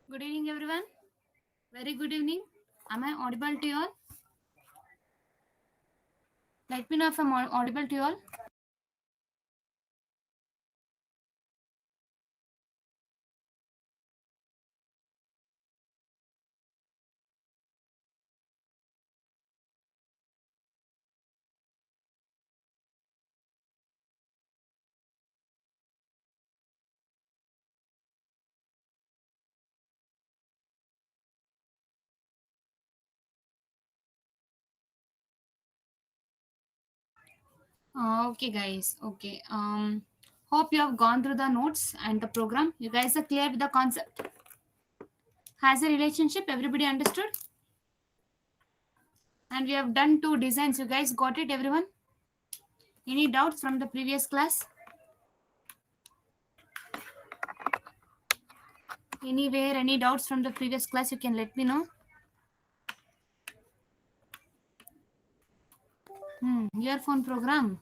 Good evening, everyone. Very good evening. Am I audible to you all? Let me know if I'm audible to you all. Okay, guys. Okay. Hope you have gone through the notes and the program. You guys are clear with the concept. Has a relationship. Everybody understood. And we have done two designs. You guys got it, everyone? Any doubts from the previous class? Anywhere, any doubts from the previous class? You can let me know. Earphone program.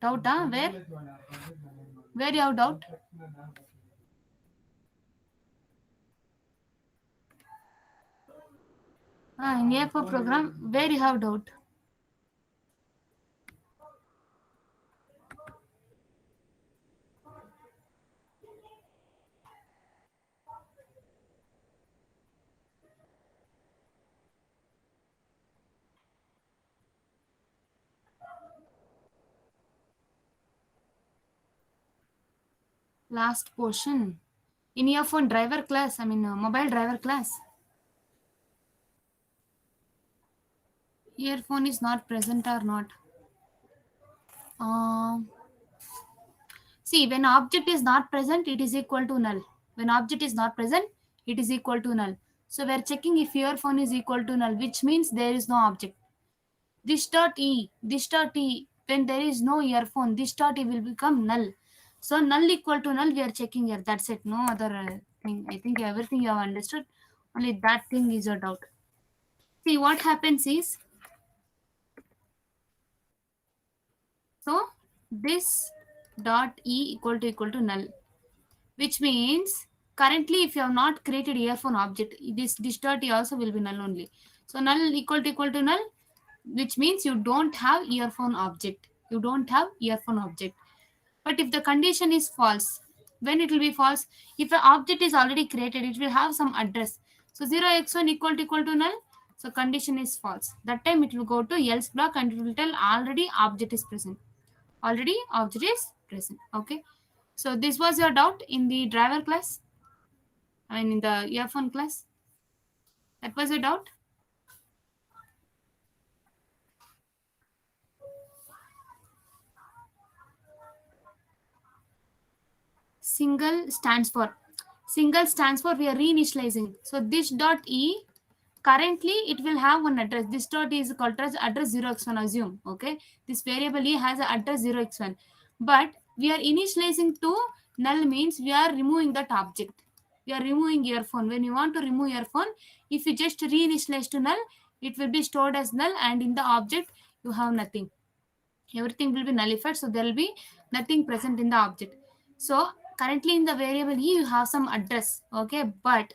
Doubt, huh? Where? Where you have doubt? In earphone program, where you have doubt? Last portion. In earphone driver class, mobile driver class. Earphone is not present or not. Um, See, when object is not present, it is equal to null. When object is not present, it is equal to null. So we are checking if earphone is equal to null, which means there is no object. This dot e, when there is no earphone, this dot e will become null. So null equal to null, we are checking here. That's it. No other thing. I think everything you have understood. Only that thing is a doubt. See, what happens is, so this dot e equal to null, which means currently if you have not created earphone object, this dot e also will be null only. So null equal to null, which means you don't have earphone object. You don't have earphone object. But if the condition is false, when it will be false? If an object is already created, it will have some address. So 0x1 equal to null. So condition is false. That time it will go to else block and it will tell already object is present. Already object is present. Okay. So this was your doubt in the driver class. In the earphone class. That was your doubt. Single stands for we are reinitializing. So this dot e, currently it will have one address. This dot e is called as address 0x1, assume. Okay, this variable e has an address 0x1, but we are initializing to null, means we are removing that object. We are removing earphone. When you want to remove earphone, if you just reinitialize to null, it will be stored as null, and in the object you have nothing. Everything will be nullified, so there will be nothing present in the object. So currently in the variable e you have some address. Okay, but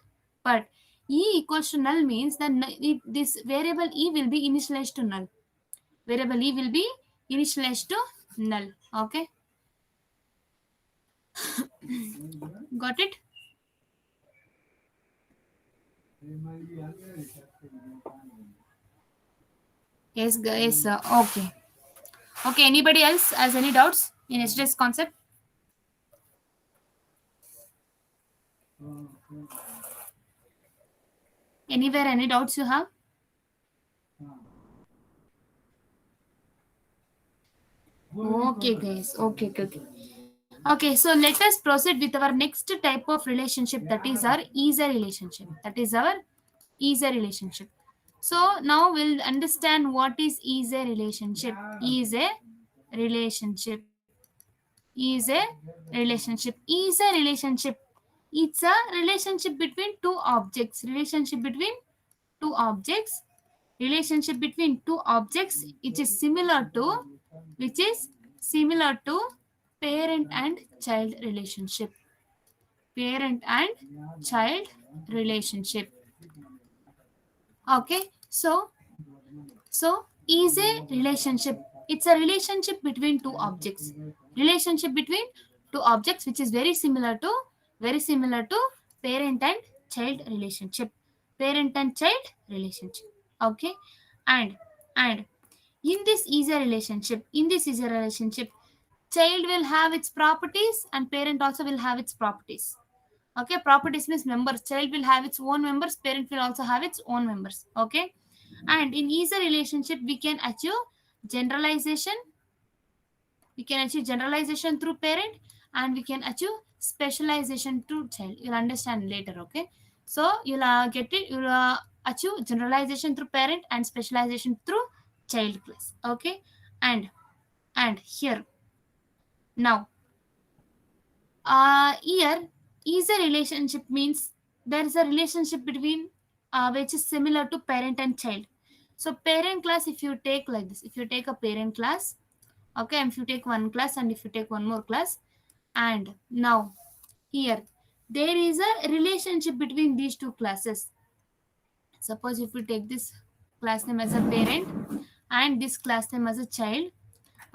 e equals to null means that this variable e will be initialized to null. Variable e will be initialized to null. Okay, got it? Yes, guys. Okay. Okay, anybody else has any doubts in yesterday's concept? Anywhere, any doubts you have? Okay, guys. Okay, so let us proceed with our next type of relationship, that is our easy relationship. That is our easy relationship. So now we'll understand what is easy relationship. Easy relationship. Easy relationship. Easy relationship. It's a relationship between two objects. Relationship between two objects. Relationship between two objects which is similar to parent and child relationship. parent and child relationship. Okay, so is a relationship. It's a relationship between two objects. Relationship between two objects, which is very similar to parent and child relationship. Parent and child relationship. Okay, and and in this is a relationship, child will have its properties and parent also will have its properties. Okay, properties means members. Child will have its own members, parent will also have its own members. Okay, and in either relationship generalization we can achieve generalization through parent, and we can achieve specialization through child. You'll understand later. Okay, so you'll get it. You'll achieve generalization through parent and specialization through child class. Okay, and here now, here is a relationship means there is a relationship between which is similar to parent and child. So parent class, if you take like this, if you take a parent class, okay, and if you take one class and if you take one more class, and now here there is a relationship between these two classes. Suppose if we take this class name as a parent and this class name as a child.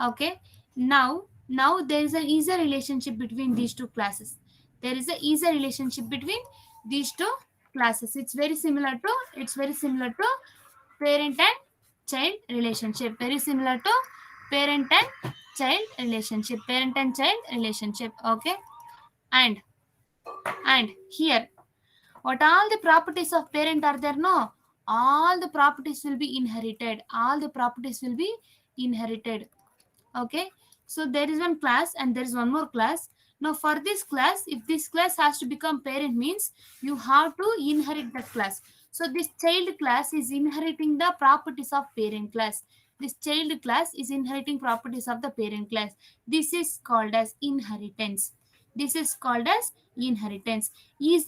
Okay, now there is an easier relationship between these two classes. There is a easier relationship between these two classes. It's very similar to parent and child relationship. Very similar to parent and child relationship. Okay, and here, what all the properties of parent are there? No, all the properties will be inherited. Okay, so there is one class and there is one more class. Now for this class, if this class has to become parent, means you have to inherit that class. So this child class is inheriting the properties of parent class. This child class is inheriting properties of the parent class. This is called as inheritance. Through is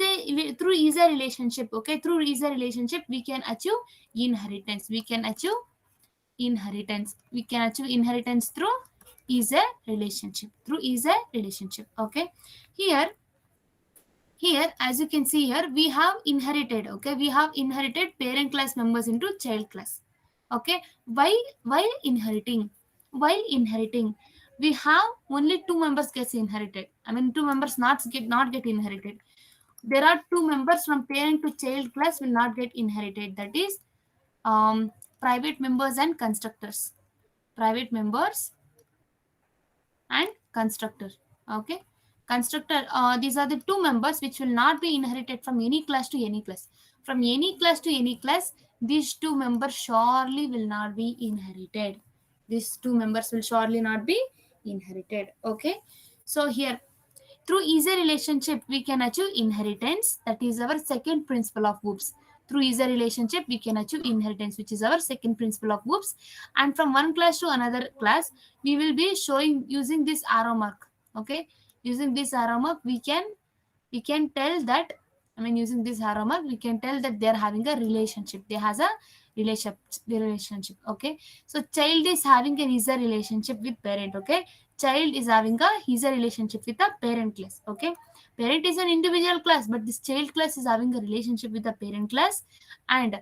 a relationship. Okay, through is a relationship we can achieve inheritance. We can achieve inheritance through is a relationship. Okay, here as you can see, here we have inherited. Okay, we have inherited parent class members into child class. Okay, while inheriting we have only two members gets inherited. I mean, two members not get inherited. There are two members from parent to child class will not get inherited. That is private members and constructors. Private members and constructor. Okay, constructor, these are the two members which will not be inherited from any class to any class. From any class to any class, these two members surely will not be inherited. These two members will surely not be inherited. Okay, so here, through easy relationship, we can achieve inheritance. That is our second principle of Whoops. Through easy relationship, we can achieve inheritance, which is our second principle of Whoops. And from one class to another class, we will be showing using this arrow mark. Okay, using this arrow mark, we can tell that. I mean, using this arrow mark, we can tell that they are having a relationship. They has a relationship. Okay, so child is having an easier relationship with parent. Okay, child is having a easier relationship with the parent class. Okay, parent is an individual class, but this child class is having a relationship with the parent class, and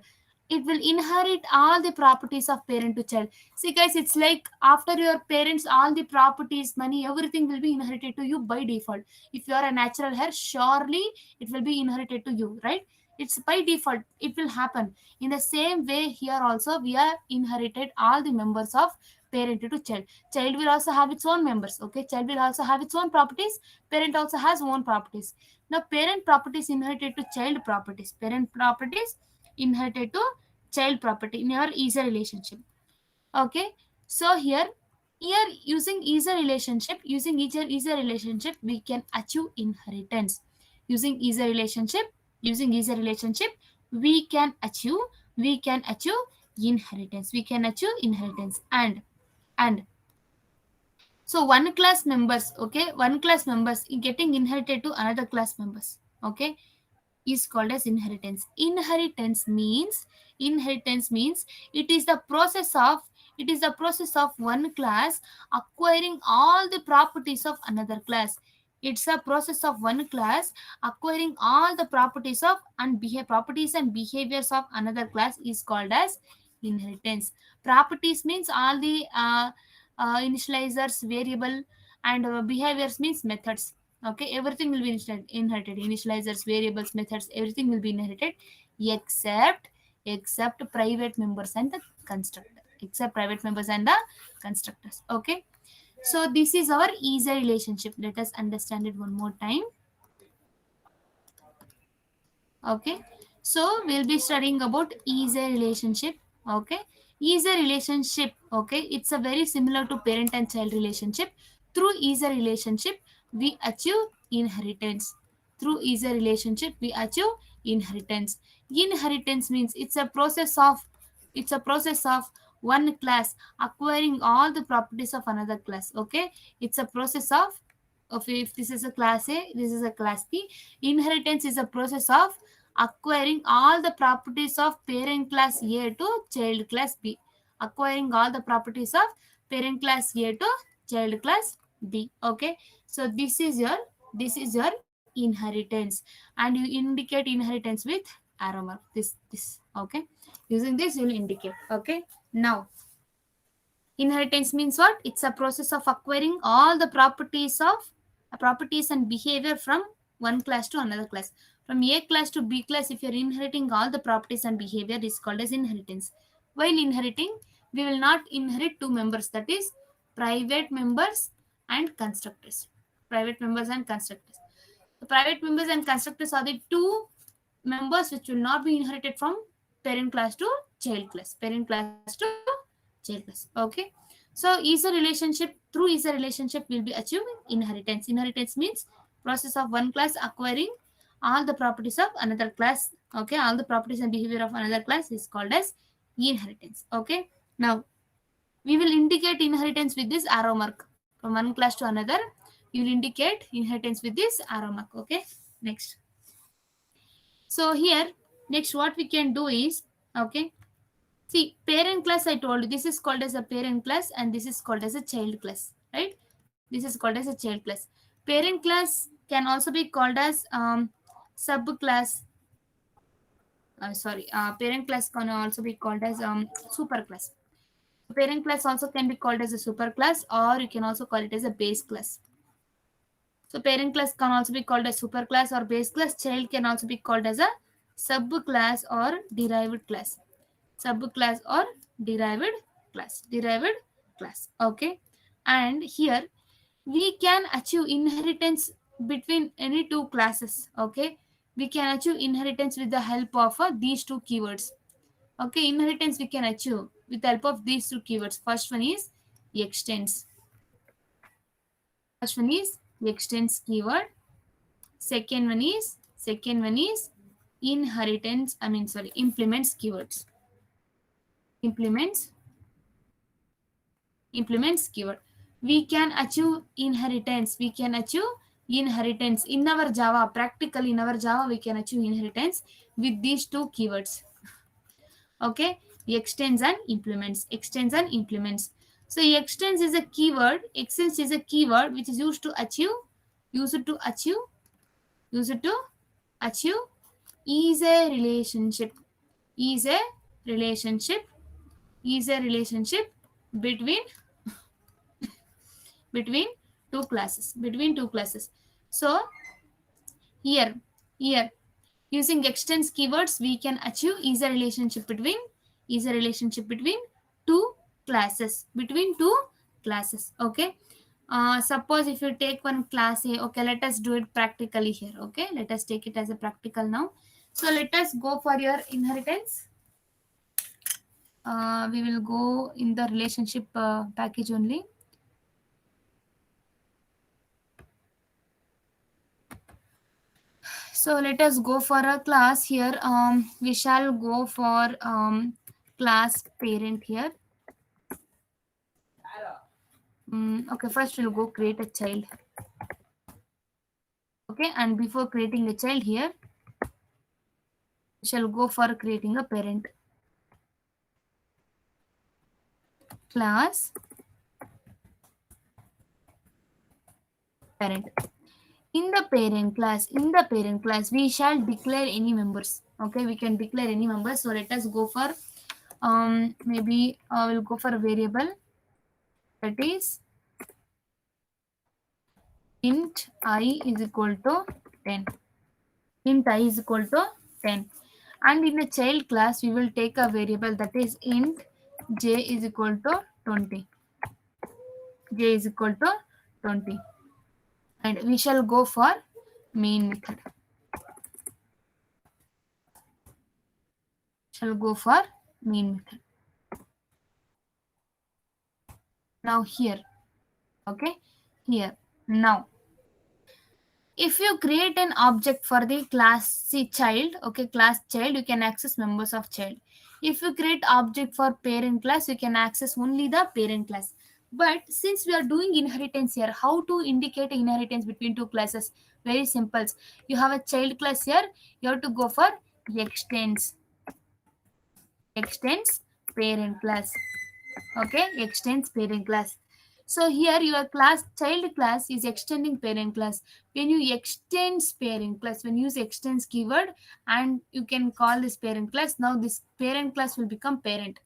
it will inherit all the properties of parent to child. See guys, it's like after your parents, all the properties, money, everything will be inherited to you by default. If you are a natural hair, surely it will be inherited to you, right? It's by default, it will happen. In the same way, here also we are inherited all the members of parent to child. Child will also have its own members. Okay, child will also have its own properties. Parent also has own properties. Now parent properties inherited to child properties. Parent properties inherited to child property in your easy relationship. Okay, so here using easy relationship we can achieve inheritance. Using easy relationship we can achieve inheritance. And so one class members getting inherited to another class members, okay, is called as inheritance. Inheritance means it is the process of one class acquiring all the properties of another class. It's a process of one class acquiring all the properties of and properties and behaviors of another class is called as inheritance. Properties means all the initializers, variable, and behaviors means methods. Okay, everything will be inherited. Initializers, variables, methods, everything will be inherited, except private members and the constructor. Except private members and the constructors. Okay, so this is our easy relationship. Let us understand it one more time. Okay, so we'll be studying about easy relationship. Okay, easy relationship, okay, it's a very similar to parent and child relationship. Through easy relationship we achieve inheritance. Through easy relationship we achieve inheritance. Inheritance means it's a process of one class acquiring all the properties of another class. Okay, it's a process of if this is a class A, this is a class B. Inheritance is a process of acquiring all the properties of parent class A to child class B. Acquiring all the properties of parent class A to child class B. Okay, so this is your inheritance, and you indicate inheritance with arrow mark. This. Okay, using this you will indicate. Okay, now inheritance means what? It's a process of acquiring all the properties and behavior from one class to another class. From A class to B class, if you're inheriting all the properties and behavior, is called as inheritance. While inheriting, we will not inherit two members, that is private members and constructors. Private members and constructors. The private members and constructors are the two members which will not be inherited from parent class to child class. Parent class to child class. Okay. So through is a relationship will be achieving inheritance. Inheritance means process of one class acquiring all the properties of another class. Okay, all the properties and behavior of another class is called as inheritance. Okay. Now we will indicate inheritance with this arrow mark. From one class to another, you will indicate inheritance with this arrow mark. Okay. Next. So here, next what we can do is, okay, see, parent class I told you, this is called as a parent class and this is called as a child class, right? This is called as a child class. Parent class can also be called as subclass. Parent class can also be called as super class. Parent class also can be called as a super class, or you can also call it as a base class. So parent class can also be called a superclass or base class. Child can also be called as a subclass or derived class. Subclass or derived class. Derived class. Okay. And here we can achieve inheritance between any two classes. Okay. We can achieve inheritance with the help of these two keywords. Okay. Inheritance we can achieve with the help of these two keywords. First one is extends. First one is extends keyword. Second one is inheritance, implements keywords. Implements keyword. We can achieve inheritance. In our Java, practically in our Java, we can achieve inheritance with these two keywords. Okay, extends and implements. So extends is a keyword. Extends is a keyword which is used to achieve is a relationship. Is a relationship. Is a relationship between between two classes. So here using extends keywords we can achieve is a relationship between two classes. Okay. Suppose if you take one class A, okay, let us do it practically here. Okay, let us take it as a practical now. So let us go for your inheritance. We will go in the relationship package only. So let us go for a class here. We shall go for class parent here. Okay, first we'll go create a child. Okay, and before creating a child here, we shall go for creating a parent. Class parent. in the parent class we shall declare any members. Okay, we can declare any members. So let us go for maybe we'll go for a variable that is int I is equal to 10. Int I is equal to 10. And in the child class we will take a variable that is int j is equal to 20. J is equal to 20. And we shall go for main method. Shall go for main method. Now here, okay, here. Now if you create an object for the class C child, okay, class child, you can access members of child. If you create object for parent class, you can access only the parent class. But since we are doing inheritance here, how to indicate inheritance between two classes? Very simple. You have a child class here, you have to go for extends parent class. Okay, extends parent class. So here your class child class is extending parent class. When you extends parent class, when you use extends keyword and you can call this parent class, now this parent class will become parent.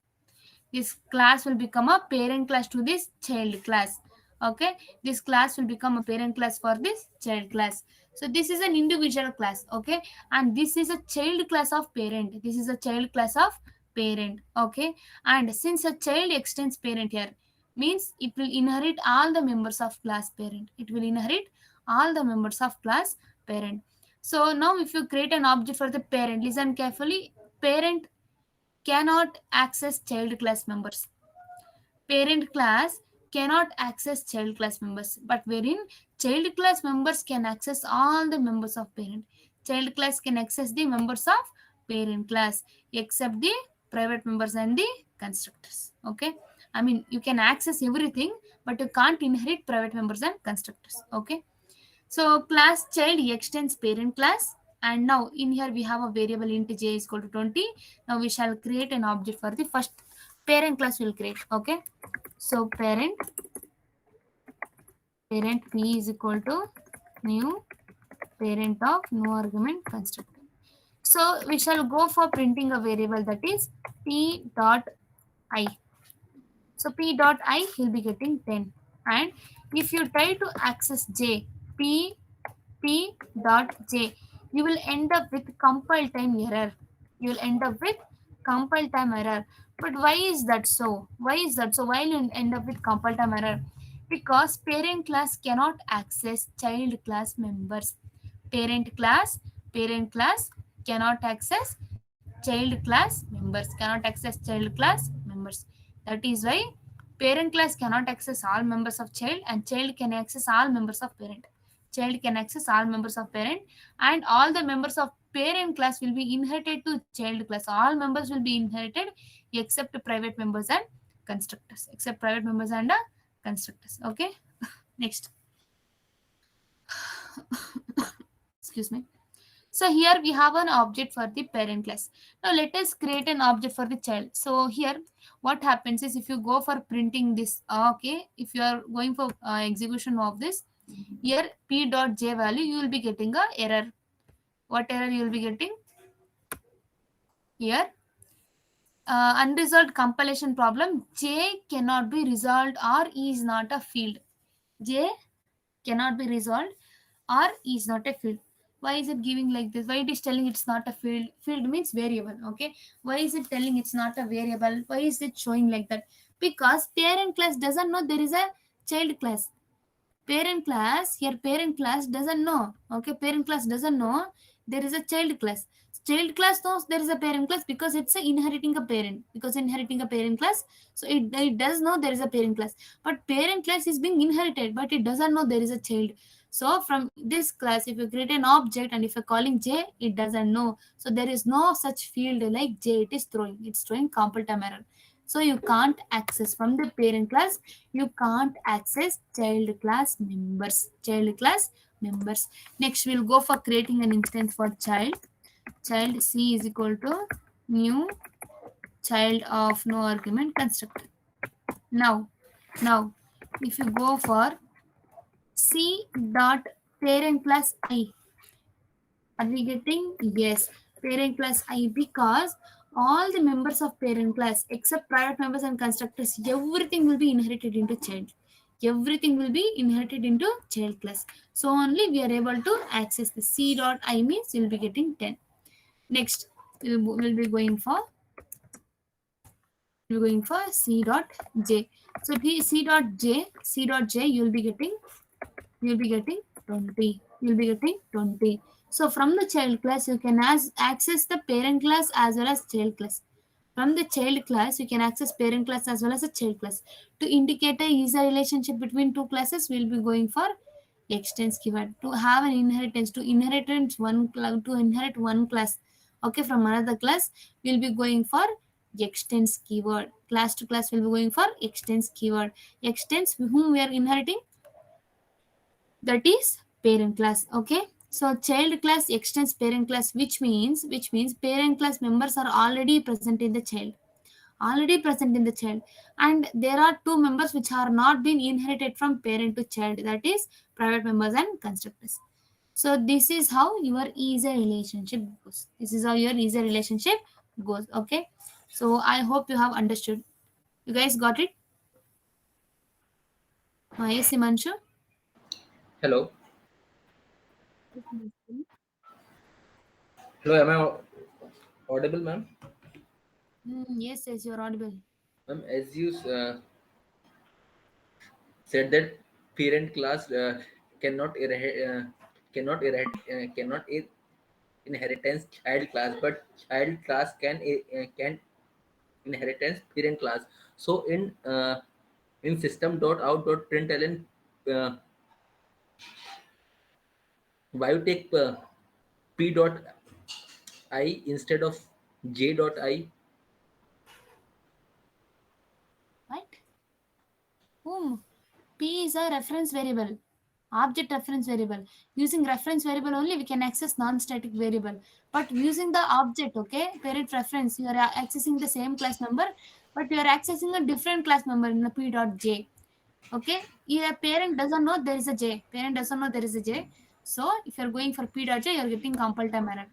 This class will become a parent class to this child class. Okay, this class will become a parent class for this child class. So this is an individual class. Okay, and this is a child class of parent. This is a child class of parent. Okay, and since a child extends parent here means it will inherit all the members of class parent. It will inherit all the members of class parent. So now if you create an object for the parent, listen carefully. Parent cannot access child class members. Parent class cannot access child class members, but wherein child class members can access all the members of parent. Child class can access the members of parent class except the private members and the constructors. Okay, I mean you can access everything, but you can't inherit private members and constructors. Okay, so class child extends parent class, and now in here we have a variable int j is equal to 20. Now we shall create an object for the first parent class will create. Okay, so parent p is equal to new parent of no argument constructor. So we shall go for printing a variable that is p dot I. So p dot I will be getting 10. And if you try to access j, p dot j, you will end up with compile time error. You will end up with compile time error. But why is that so? Why is that so? Why will you end up with compile time error? Because parent class cannot access child class members. Parent class, parent class cannot access child class members. Cannot access child class members. That is why parent class cannot access all members of child, and child can access all members of parent. Child can access all members of parent, and all the members of parent class will be inherited to child class. All members will be inherited except private members and constructors. Except private members and constructors. Okay, next. Excuse me. So here we have an object for the parent class. Now let us create an object for the child. So here what happens is if you go for printing this, okay, if you are going for execution of this, here p dot j value, you will be getting a error. What error you will be getting? Here unresolved compilation problem, j cannot be resolved or is not a field. J cannot be resolved or is not a field. Why is it giving like this? Why it is telling it's not a field? Field means variable. Okay, why is it telling it's not a variable? Why is it showing like that? Because parent class doesn't know there is a child class. Parent class here, parent class doesn't know. Okay, parent class doesn't know there is a child class. Child class knows there is a parent class because it's a inheriting a parent, because inheriting a parent class, so it does know there is a parent class. But parent class is being inherited, but it doesn't know there is a child. So from this class, if you create an object and if you're calling j, it doesn't know. So there is no such field like j. It is throwing, it's throwing compile time error. So you can't access from the parent class, you can't access child class members. Child class members. Next we'll go for creating an instance for child. Child c is equal to new child of no argument constructor. Now if you go for c dot Parent plus I. Are we getting? Yes. Parent class I, because all the members of parent class except private members and constructors, everything will be inherited into child. Everything will be inherited into child class. So only we are able to access the C dot I means you'll be getting 10. Next, we'll be going for C dot J. So the C dot J you'll be getting 20. You'll be getting 20. So from the child class, you can access the parent class as well as child class. From the child class, you can access parent class as well as a child class. To indicate a easier relationship between two classes, we'll be going for extends keyword. To have an inheritance, to inherit one class, okay, from another class, we'll be going for extends keyword. Class to class, we'll be going for extends keyword. Extends whom we are inheriting, that is parent class. Okay, so child class extends parent class, which means parent class members are already present in the child, and there are two members which are not been inherited from parent to child, that is private members and constructors. So this is how your easy relationship goes. Okay, so I hope you have understood. You guys got it? Yes, Himanshu. Hello. Hello, am I audible, ma'am? Yes, you're audible. Ma'am, as you said that parent class cannot inheritance child class, but child class can inheritance parent class. So in system.out.println, uh, why you take p dot I instead of j dot I? Right? Whom? P is a reference variable, object reference variable. Using reference variable only we can access non-static variable. But using the object, okay, parent reference, you are accessing the same class member, but you are accessing a different class member in the p dot j. Okay, your parent doesn't know there is a j. Parent doesn't know there is a j. So if you are going for p dot j, you are getting compile time error.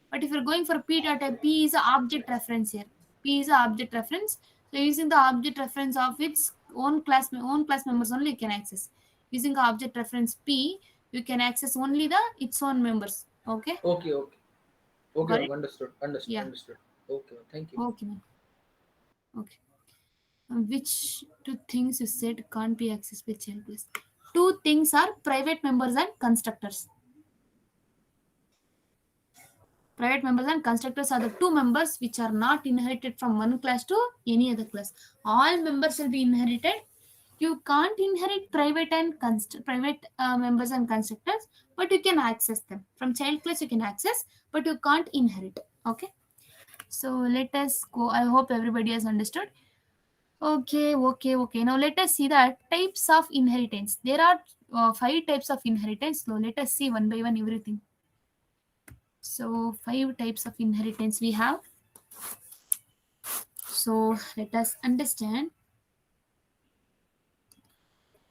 But if you're going for P data, P is an object reference here. P is an object reference. So using the object reference of its own class members only you can access. Using the object reference P, you can access only the its own members. Okay, Okay, okay, okay, got ma'am. it? Understood, understood, Yeah. understood. Okay, ma'am. Thank you. Okay, ma'am. Okay. Which two things you said can't be accessed by child class? Two things are private members and constructors. Private members and constructors are the two members which are not inherited from one class to any other class. All members will be inherited. You can't inherit private members and constructors, but you can access them. From child class you can access, but you can't inherit. Okay. So let us go. I hope everybody has understood. Okay. Now let us see the types of inheritance. There are five types of inheritance. So let us see one by one everything. So five types of inheritance we have. So let us understand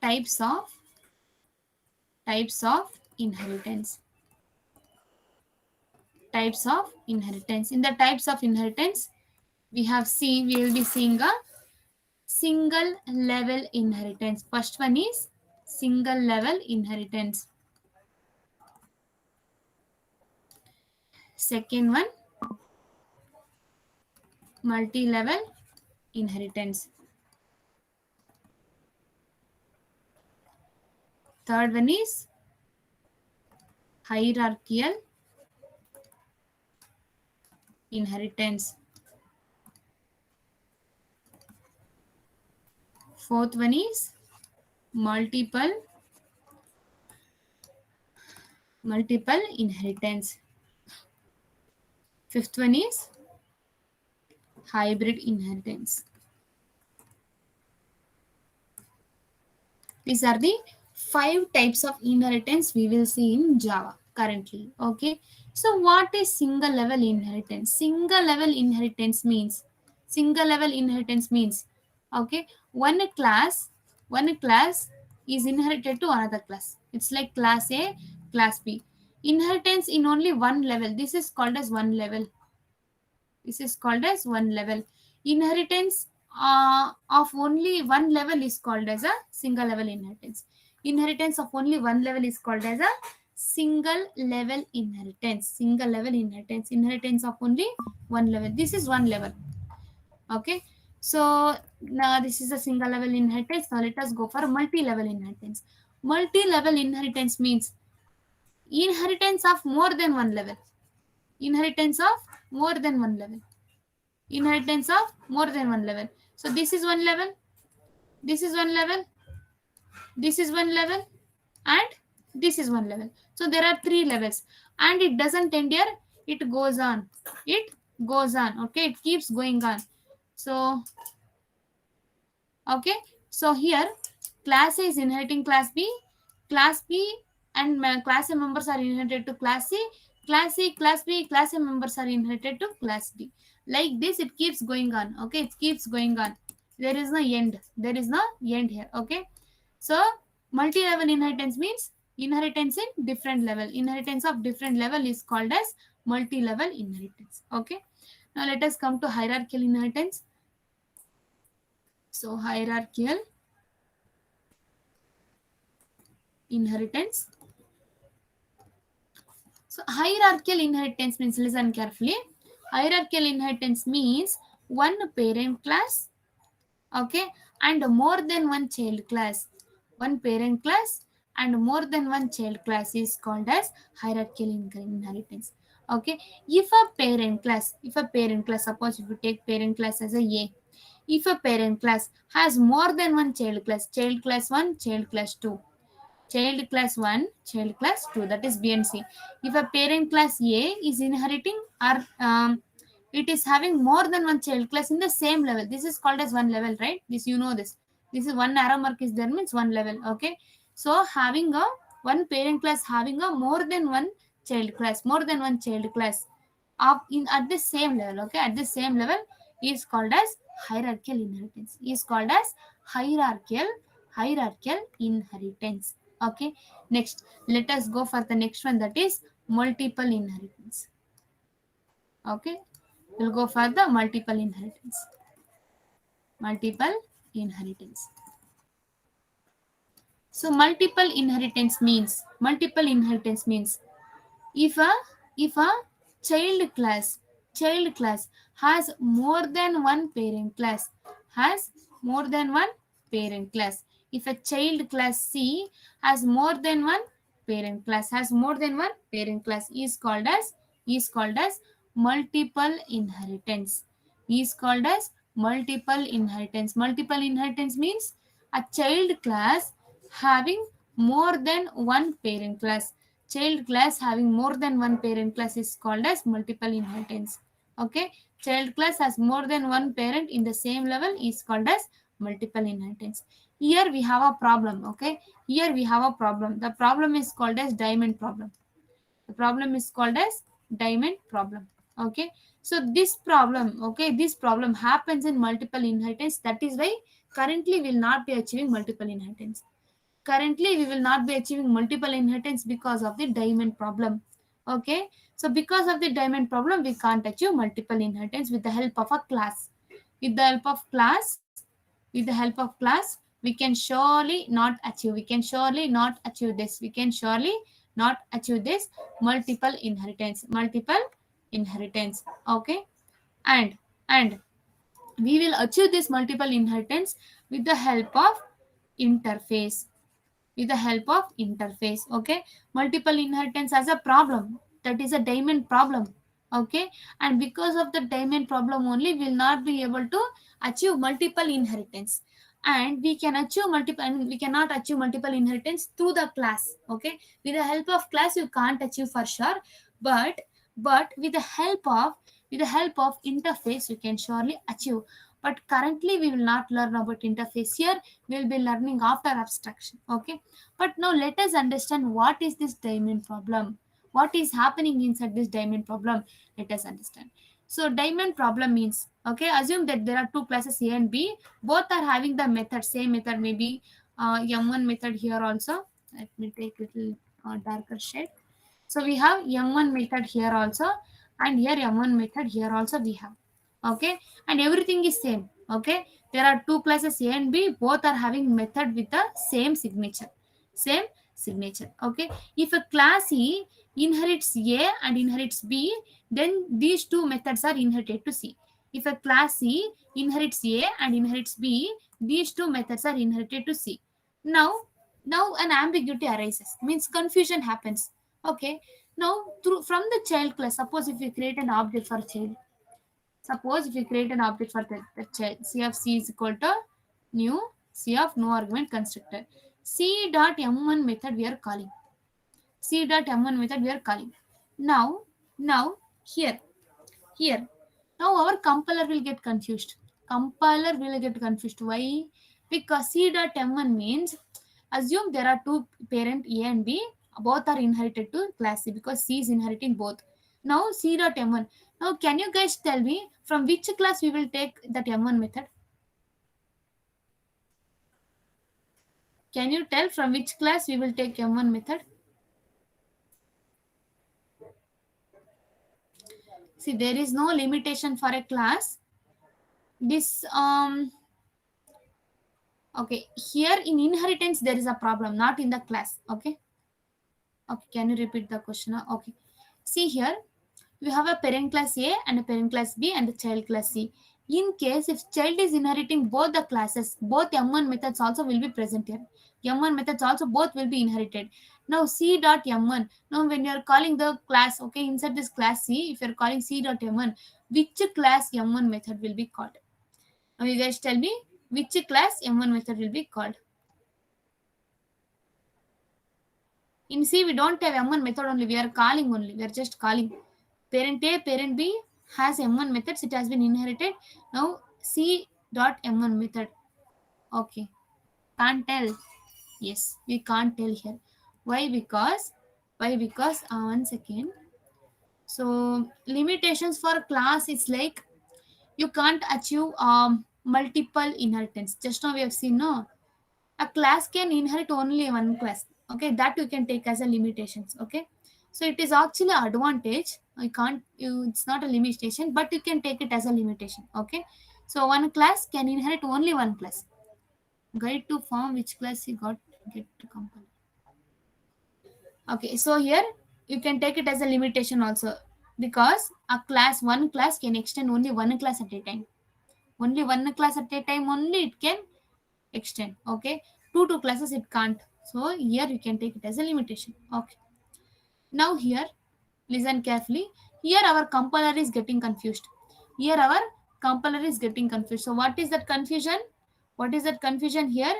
types of inheritance. Types of inheritance. In the types of inheritance, we will be seeing a single level inheritance. First one is single level inheritance. Second one, multi-level inheritance. Third one is hierarchical inheritance. Fourth one is multiple inheritance. Fifth one is hybrid inheritance. These are the five types of inheritance we will see in Java currently. Okay. So what is single level inheritance? Single level inheritance means okay, one class is inherited to another class. It's like class A class B. Inheritance in only one level. This is called as one level. This is called as one level. Inheritance of only one level is called as a single level inheritance. Inheritance of only one level is called as a single level inheritance. Single level inheritance. Inheritance of only one level. This is one level. Okay. So now this is a single level inheritance. Now let us go for multi-level inheritance. Multi-level inheritance means inheritance of more than one level. Inheritance of more than one level. Inheritance of more than one level. So this is one level, this is one level, this is one level, and this is one level. So there are three levels, and it doesn't end here. It goes on. It goes on. Okay, it keeps going on. So okay, so here class A is inheriting class B and class A members are inherited to class C, class C, class B, class A members are inherited to class D. Like this it keeps going on. Okay, it keeps going on. There is no end. There is no end here. Okay, so multi-level inheritance means inheritance in different level. Inheritance of different level is called as multi-level inheritance. Okay, now let us come to hierarchical inheritance. So hierarchical inheritance. So hierarchical inheritance means, listen carefully. Hierarchical inheritance means one parent class, okay, and more than one child class. One parent class and more than one child class is called as hierarchical inheritance. Okay, if a parent class, suppose if you take parent class as a, if a parent class has more than one child class 1, child class 2, child class 1, child class 2, that is B and C. If a parent class A is inheriting or it is having more than one child class in the same level, this is called as one level, right? This you know this. This is one arrow mark is there means one level. Okay. So having a one parent class having a more than one child class of in at the same level. Okay, at the same level is called as hierarchical inheritance. Is called as hierarchical inheritance. Okay, next let us go for the next one, that is multiple inheritance. Okay, we'll go for the multiple inheritance. Multiple inheritance. So multiple inheritance means if a child class has more than one parent class, has more than one parent class. If a child class C has more than one parent class, is called as multiple inheritance. Is called as multiple inheritance. Multiple inheritance means a child class having more than one parent class. Child class having more than one parent class is called as multiple inheritance. Okay, child class has more than one parent in the same level is called as multiple inheritance. Here we have a problem. Okay, here we have a problem. The problem is called as diamond problem. The problem is called as diamond problem. Okay, so this problem happens in multiple inheritance. That is why currently we will not be achieving multiple inheritance. Currently we will not be achieving multiple inheritance because of the diamond problem. Okay, so because of the diamond problem we can't achieve multiple inheritance with the help of a class. With the help of class, we can surely not achieve, we can surely not achieve this multiple inheritance. Okay, and and we will achieve this multiple inheritance with the help of interface. Okay, multiple inheritance has a problem, that is a diamond problem. Okay, and because of the diamond problem only we will not be able to achieve multiple inheritance, and we cannot achieve multiple inheritance through the class. Okay, with the help of class you can't achieve for sure, but with the help of interface you can surely achieve. But currently we will not learn about interface here, we will be learning after abstraction. Okay, but now let us understand what is this diamond problem, what is happening inside this diamond problem. Let us understand. So diamond problem means, okay, assume that there are two classes A and B, both are having the method, same method, maybe m1 method here also. Let me take little darker shade. So we have m1 method here also, and here m1 method here also we have. Okay, and everything is same. Okay, there are two classes A and B, both are having method with the same signature. Same signature. Okay, if a class E inherits A and inherits B, then these two methods are inherited to C. If a class C inherits A and inherits B, these two methods are inherited to C. Now, now an ambiguity arises, means confusion happens. Okay, now through from the child class, suppose if we create an object for child, suppose if we create an object for the child, c of c is equal to new c of no argument constructor, c dot m1 method we are calling, c dot m1 method we are calling. Now here, here, now our compiler will get confused. Compiler will get confused. Why? Because c dot m1 means, assume there are two parent A and B, both are inherited to class C because C is inheriting both. Now c dot m1. Now can you guys tell me from which class we will take that m1 method? Can you tell from which class we will take m1 method? See, there is no limitation for a class. This okay, here in inheritance there is a problem, not in the class. Okay, okay, can you repeat the question? Okay, see here, you have a parent class A and a parent class B and a child class C. In case if child is inheriting both the classes, both m1 methods also will be present here. M1 methods also both will be inherited. Now c dot m1. Now when you are calling the class, okay, inside this class C, if you are calling c dot m1, which class m1 method will be called? Now you guys tell me which class m1 method will be called. In C, we don't have M1 method only. We are calling only. We are just calling. Parent A, parent B has M1 methods. It has been inherited. Now C dot M1 method. Okay. Can't tell. Yes, we can't tell here. Why? Because one second. So limitations for class is like you can't achieve multiple inheritance. Just now we have seen, no, a class can inherit only one class. Okay, that you can take as a limitations. Okay, so it is actually advantage. I can't you, it's not a limitation, but you can take it as a limitation. Okay, so one class can inherit only one class. Guide to form which class you got, get to compile. Okay, so here you can take it as a limitation also, because a class, one class can extend only one class at a time. Only one class at a time only it can extend. Okay, two classes it can't. So here you can take it as a limitation. Okay, now here listen carefully. Here our compiler is getting confused. Here our compiler is getting confused. So what is that confusion? What is that confusion here?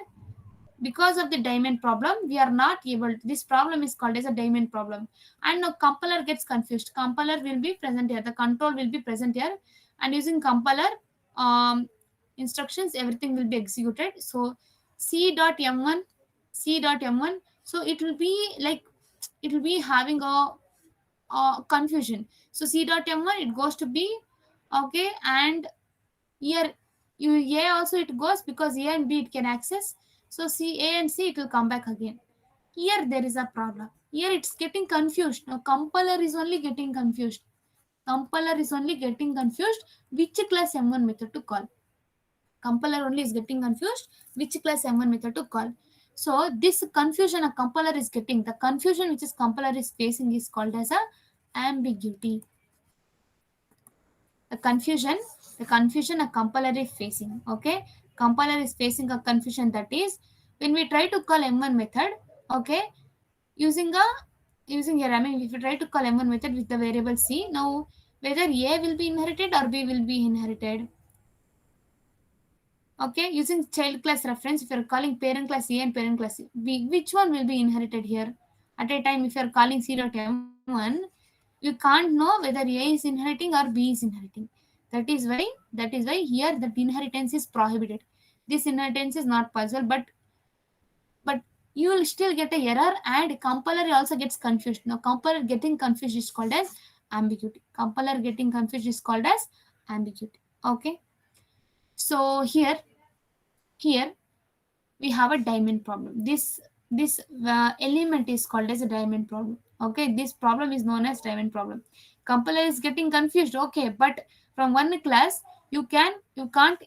Because of the diamond problem, we are not able, this problem is called as a diamond problem, and now compiler gets confused. Compiler will be present here, the control will be present here, and using compiler instructions everything will be executed. So c dot m1, c dot m1, so it will be like, it will be having a confusion. So c dot m1 it goes to b. Okay, and here you a also it goes, because a and b it can access. So c, a and c it will come back again. Here there is a problem. Here it's getting confused. Now compiler is only getting confused. Compiler is only getting confused which class m1 method to call. Compiler only is getting confused which class m1 method to call. So this confusion a compiler is getting, the confusion which is compiler is facing is called as a ambiguity. The confusion a compiler is facing. Okay, compiler is facing a confusion, that is when we try to call m1 method. Okay, using a, using here, I mean if you try to call m1 method with the variable c, now whether a will be inherited or b will be inherited. Okay, using child class reference, if you're calling parent class a and parent class b, which one will be inherited here at a time? If you're calling c dot m1, you can't know whether a is inheriting or b is inheriting. That is why here that inheritance is prohibited. This inheritance is not possible, but you will still get a error, and compiler also gets confused. Now compiler getting confused is called as ambiguity. Compiler getting confused is called as ambiguity. Okay, so here we have a diamond problem. this element is called as a diamond problem. Okay, this problem is known as diamond problem. Compiler is getting confused. Okay, but from one class you can't,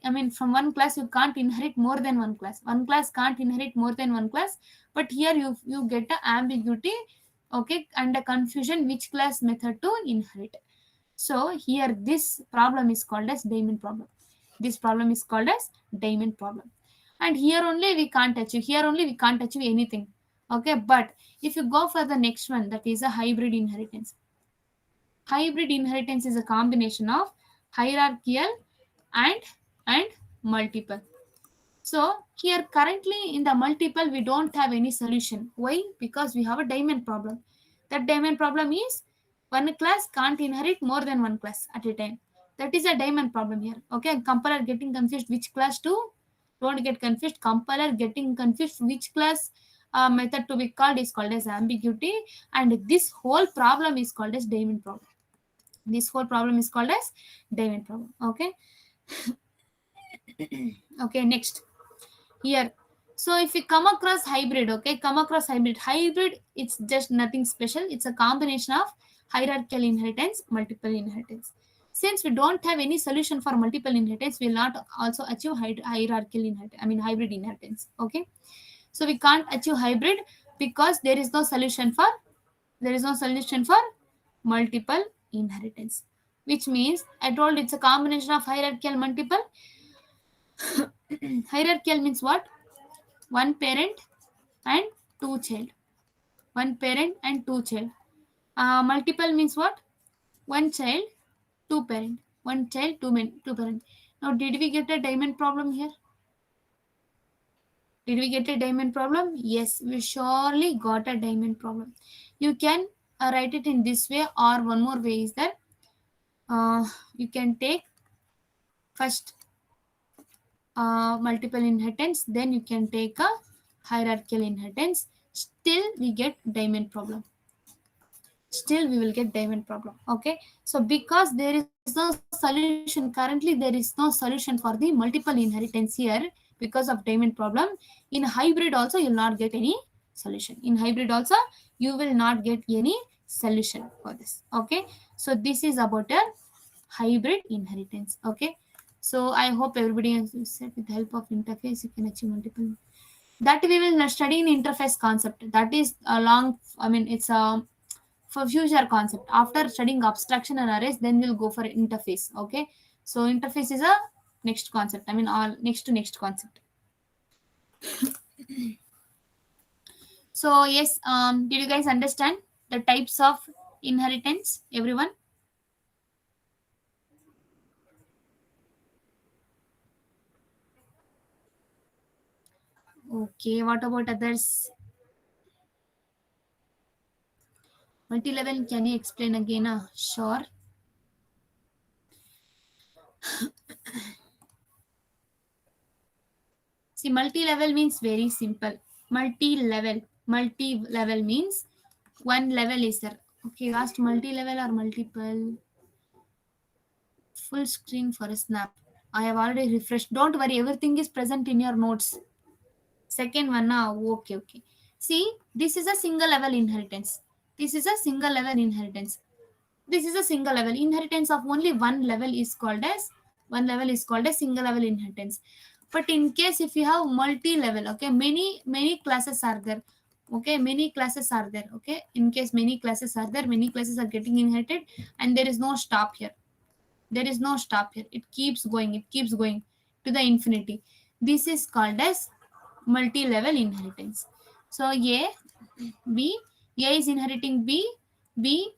I mean, from one class you can't inherit more than one class can't inherit more than one class. But here you get a ambiguity, okay, and a confusion which class method to inherit. So here this problem is called as diamond problem. This problem is called as diamond problem. And here only we can't achieve anything. Okay, but if you go for the next one, that is a hybrid inheritance. Hybrid inheritance is a combination of hierarchical and and multiple. So here currently in the multiple we don't have any solution. Why? Because we have a diamond problem. That diamond problem is one class can't inherit more than one class at a time. That is a diamond problem here. Okay, compiler getting confused which class to, don't get confused. Compiler getting confused which class method to be called is called as ambiguity, and this whole problem is called as diamond problem. This whole problem is called as diamond problem. Okay. Okay, next here. So if you come across hybrid, okay, come across hybrid, it's just nothing special. It's a combination of hierarchical inheritance, multiple inheritance. Since we don't have any solution for multiple inheritance, we will not also achieve hierarchical inheritance, I mean hybrid inheritance. Okay, so we can't achieve hybrid because there is no solution for multiple inheritance, which means I told it's a combination of hierarchical multiple. Hierarchical means what? One parent and two child. One parent and two child. Multiple means what? One child, two parent. One child, two parent. Now, did we get a diamond problem here? Did we get a diamond problem? Yes, we surely got a diamond problem. You can write it in this way, or one more way is that you can take first multiple inheritance, then you can take a hierarchical inheritance. Still, we get diamond problem. Still we will get diamond problem. Okay, so because there is no solution currently, there is no solution for the multiple inheritance here because of diamond problem. In hybrid also you will not get any solution. In hybrid also you will not get any solution for this. Okay, so this is about a hybrid inheritance. Okay, so I hope everybody has said with the help of interface you can achieve multiple. That we will study in interface concept. That is a long, I mean it's a for future concept. After studying abstraction and arrays, then we'll go for interface. Okay, so interface is a next concept, I mean all next to next concept. So yes, did you guys understand the types of inheritance, everyone? Okay, what about others? Multi-level, can you explain again? Sure. See, multi-level means very simple. Multi-level means one level is there. Okay, last multi-level or multiple. Full screen for a snap. I have already refreshed. Don't worry, everything is present in your notes. Second one now. Okay, okay. See, this is a single level inheritance. This is a single level inheritance. This is a single level inheritance of only one level is called as single level inheritance. But in case if you have multi-level, okay, many classes are there. Okay, many classes are there. Okay, in case many classes are there, many classes are getting inherited, and there is no stop here. There is no stop here. It keeps going to the infinity. This is called as multi-level inheritance. So B, A is inheriting B,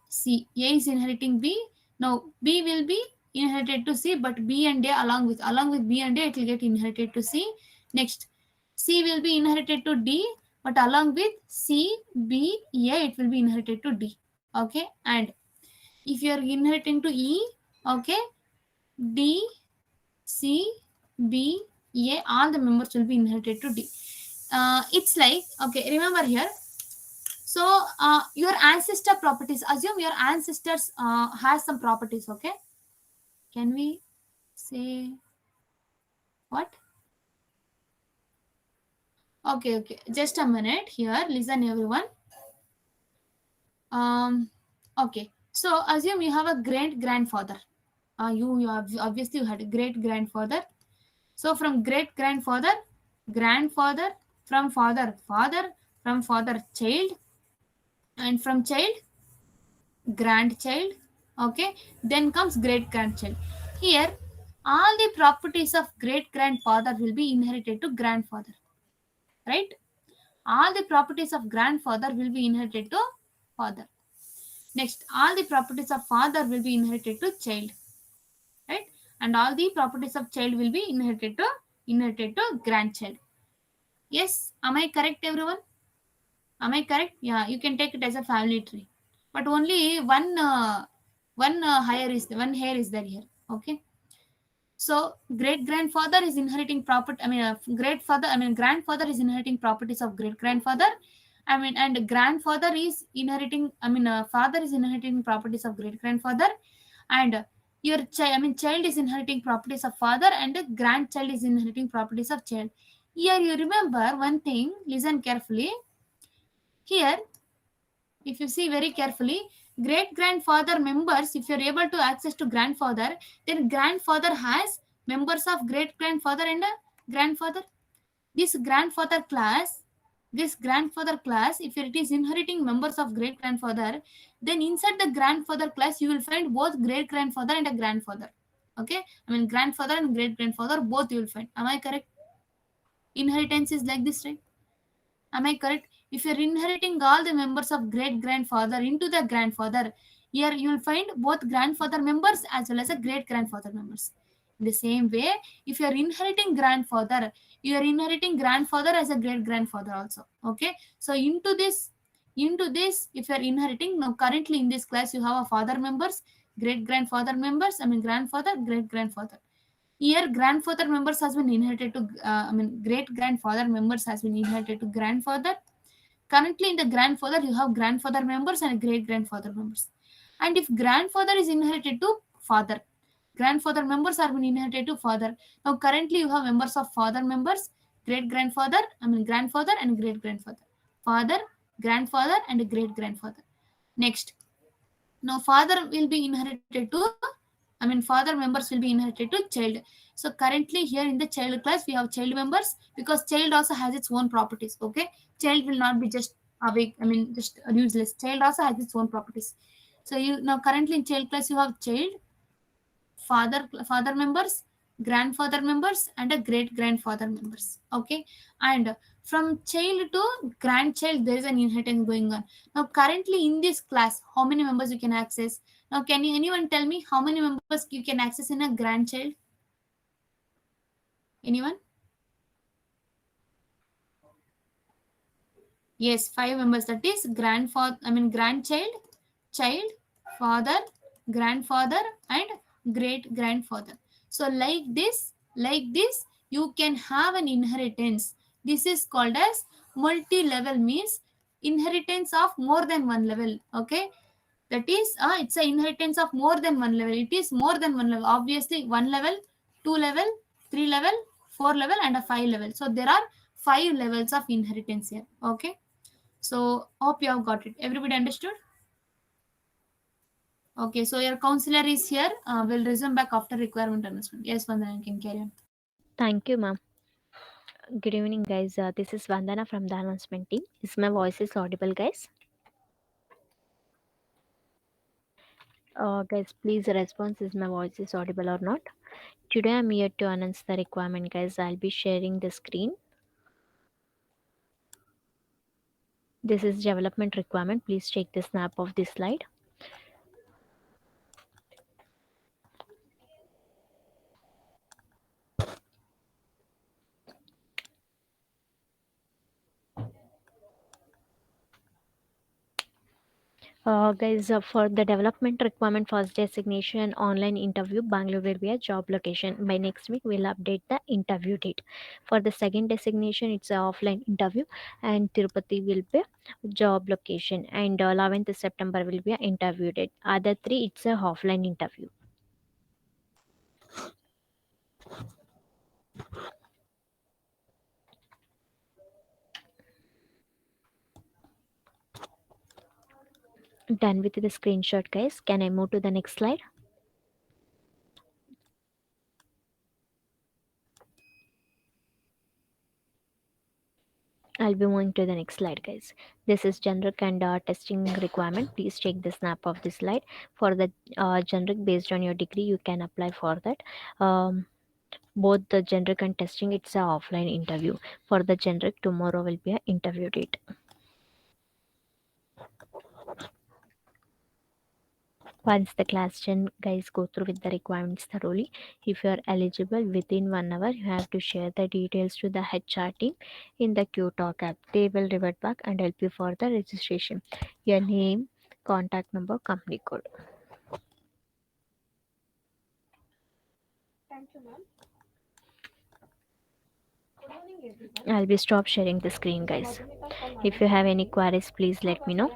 C. A is inheriting B. Now B will be inherited to C, but B and A along with B and A it will get inherited to C. Next, C will be inherited to D, but along with C, B, A it will be inherited to D. Okay, and if you are inheriting to E, okay, D, C, B, A, all the members will be inherited to D. It's like, okay, remember here. So, your ancestor properties, assume your ancestors has some properties, okay? Can we say what? Okay, okay. Just a minute here. Listen, everyone. Um, okay. So assume you have a great grandfather. You have obviously you had a great grandfather. So from great grandfather, grandfather, from father, father, from father, child, and from child, grandchild. Okay. Then comes great grandchild. Here, all the properties of great grandfather will be inherited to grandfather. Right? All the properties of grandfather will be inherited to father. Next, all the properties of father will be inherited to child, right? And all the properties of child will be inherited to grandchild. Yes, am I correct, everyone? Am I correct? Yeah, you can take it as a family tree, but only one hair is there here. Okay. So great grandfather is inheriting property. I mean, great father. I mean, grandfather is inheriting properties of great grandfather. I mean, and grandfather is inheriting. I mean, father is inheriting properties of great grandfather, and your child. I mean, child is inheriting properties of father, and the grandchild is inheriting properties of child. Here, you remember one thing. Listen carefully. Here, if you see very carefully, great grandfather members, if you're able to access to grandfather, then grandfather has members of great grandfather and grandfather. this grandfather class this grandfather class, if it is inheriting members of great grandfather, then inside the grandfather class you will find both great grandfather and a grandfather. Okay, I mean grandfather and great grandfather both you will find. Am I correct? Inheritance is like this, right? Am I correct? If you're inheriting all the members of great grandfather into the grandfather, here you will find both grandfather members as well as a great grandfather members. In the same way, if you are inheriting grandfather, you are inheriting grandfather as a great grandfather also. Okay. So into this, if you are inheriting now, currently in this class you have a father members, great grandfather members. I mean grandfather, great grandfather. Here, grandfather members has been inherited to, I mean, great grandfather members has been inherited to grandfather. Currently, in the grandfather, you have grandfather members and great grandfather members. And if grandfather is inherited to father, grandfather members are been inherited to father. Now, currently, you have members of father members, great grandfather, I mean, grandfather and great grandfather, father, grandfather, and great grandfather. Next, now father will be inherited to, I mean father members will be inherited to child. So currently here in the child class we have child members, because child also has its own properties. Okay, child will not be just awake, I mean just useless. Child also has its own properties. So you now currently in child class you have child, father members, grandfather members, and a great grandfather members. Okay, and from child to grandchild there is an inheritance going on. Now currently in this class how many members you can access? Now can you anyone tell me how many members you can access in a grandchild? Anyone? Yes, five members. That is grandfather, I mean grandchild, child, father, grandfather, and great grandfather. So like this, you can have an inheritance. This is called as multi-level, means inheritance of more than one level. Okay, that is it's a inheritance of more than one level. It is more than one level. Obviously, one level, two level, three level, four level, and a five level. So there are five levels of inheritance here. Okay, so hope you have got it. Everybody understood? Okay, so your counselor is here. We'll resume back after requirement announcement. Yes, Vandana, you can carry on. Thank you, ma'am. Good evening, guys. This is Vandana from the announcement team. Is my voice is audible, guys? Guys, please response is my voice is audible or not. Today I'm here to announce the requirement, guys. I'll be sharing the screen. This is development requirement. Please take the snap of this slide. Guys, for the development requirement first designation online interview, Bangalore will be a job location. By next week, we'll update the interview date. For the second designation, it's an offline interview, and Tirupati will be job location. And 11th September will be an interview date. Other three, it's a offline interview. Done with the screenshot, guys. Can I move to the next slide? I'll be moving to the next slide, guys. This is generic and testing requirement. Please take the snap of this slide. For the generic, based on your degree, you can apply for that. Both the generic and testing, it's a offline interview. For the generic, tomorrow will be a interview date. Once the class 10 guys go through with the requirements thoroughly, if you are eligible, within 1 hour you have to share the details to the HR team in the Q Talk app. They will revert back and help you for the registration. Your name, contact number, company code. I'll be stop sharing the screen, guys. If you have any queries, please let me know.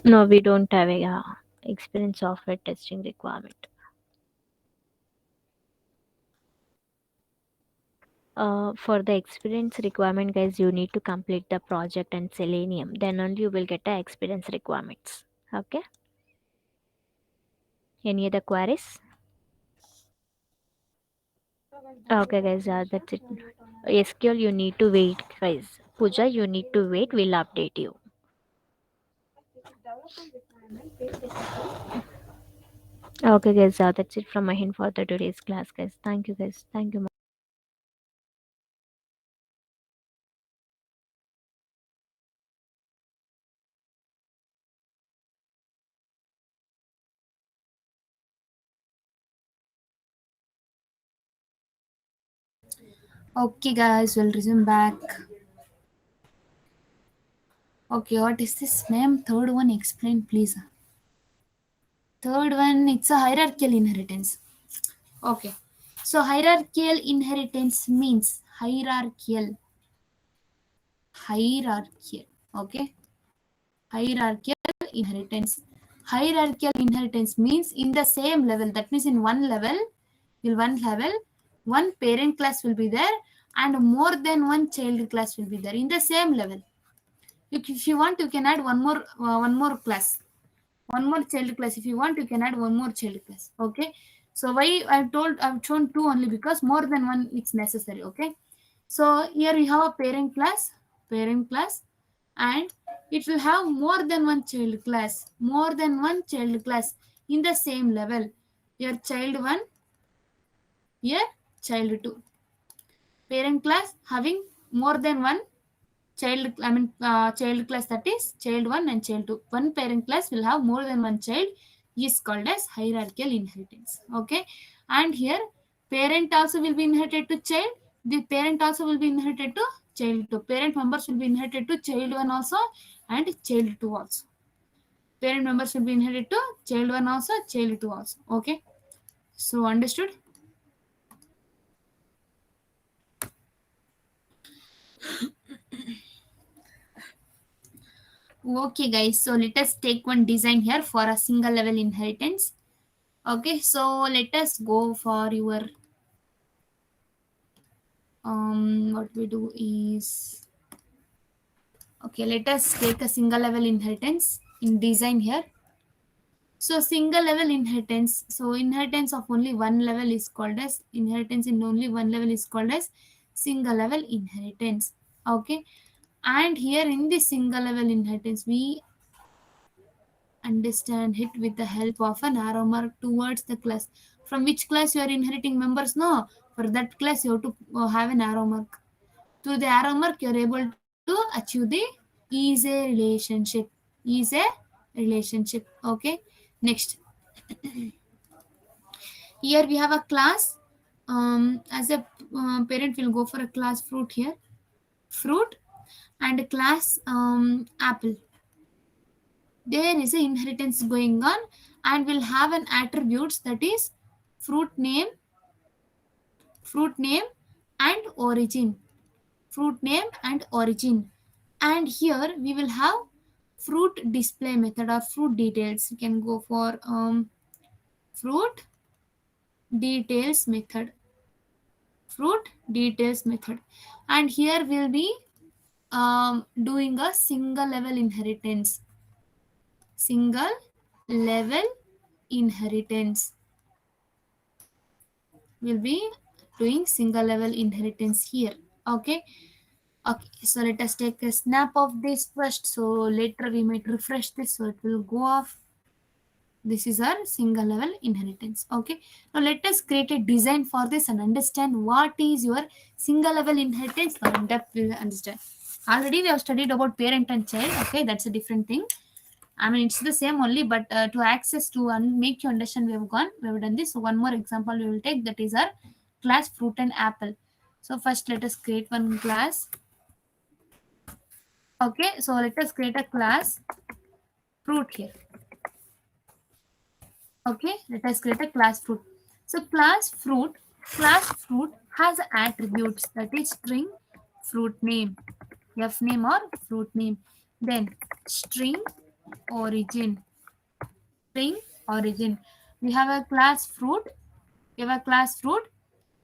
No, we don't have a experience software testing requirement. For the experience requirement, guys, you need to complete the project and Selenium. Then only you will get the experience requirements. Okay. Any other queries? Okay, guys. That's it. SQL, you need to wait, guys. Puja, you need to wait. We'll update you. Okay, guys. That's it from my end for the today's class, guys. Thank you, guys. Thank you. Okay, guys, we'll resume back. Okay, what is this, ma'am? Third one, explain, please. Third one, it's a hierarchical inheritance. Okay, so hierarchical inheritance means hierarchical. Okay, hierarchical inheritance. Hierarchical inheritance means in the same level. That means in one level, one parent class will be there, and more than one child class will be there in the same level. If you want, you can add one more class, one more child class. If you want, you can add one more child class. Okay, so why I've shown two only, because more than one it's necessary. Okay, so here you have a parent class, and it will have more than one child class, in the same level. Your child 1, here child 2. Parent class having more than one child class, that is child 1 and child 2. One parent class will have more than one child, is called as hierarchical inheritance. Okay, and here parent also will be inherited to child, the parent also will be inherited to child 2. Parent members will be inherited to child 1 also and child 2 also. Parent members will be inherited to child 1 also, child 2 also. Okay, so understood? Okay, guys, so let us take one design here for a single level inheritance. Okay, so let us go for your what we do is, okay, let us take a single level inheritance in design here. So single level inheritance, so inheritance of only one level is called as inheritance in only one level is called as single level inheritance. Okay, and here in this single level inheritance, we understand it with the help of an arrow mark towards the class. From which class you are inheriting members? No, for that class you have to have an arrow mark. Through the arrow mark, you are able to achieve the is a relationship. Is a relationship. Okay. Next, here we have a class. As a parent will go for a class fruit here, fruit, and a class apple. There is a inheritance going on, and will have an attributes, that is fruit name and origin. fruit name and origin. And here we will have fruit display method or fruit details. You can go for fruit details method, fruit details method. And here we'll be doing a single level inheritance, single level inheritance. We'll be doing single level inheritance here. Okay. Okay, so let us take a snap of this first. So later we might refresh this so it will go off. This is our single level inheritance. Okay, now let us create a design for this and understand what is your single level inheritance. Now in depth we will understand. Already we have studied about parent and child. Okay, that's a different thing. I mean it's the same only, but to access to and make you understand, we have done this. So one more example we will take, that is our class fruit and apple. So first let us create one class. Okay, so let us create a class fruit here. Okay, let us create a class fruit. So class fruit has attributes, that is string fruit name, f name or fruit name, then string origin, string origin. We have a class fruit,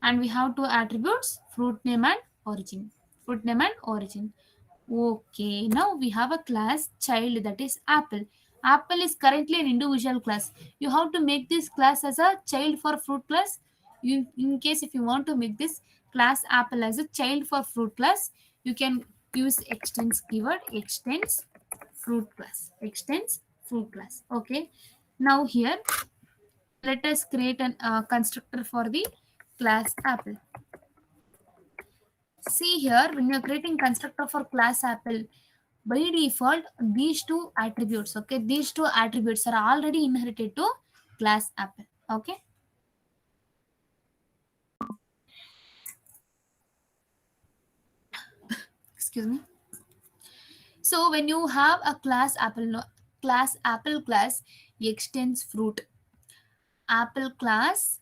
and we have two attributes, fruit name and origin, fruit name and origin. Okay, now we have a class child, that is apple. Apple is currently an individual class. You have to make this class as a child for fruit class. You, in case if you want to make this class apple as a child for fruit class, you can use extends keyword, extends fruit class, extends fruit class. Okay, now here let us create an constructor for the class apple. See here, when you're creating constructor for class apple, by default these two attributes, okay, these two attributes are already inherited to class apple. Okay, excuse me. So when you have a class apple, class extends fruit, apple class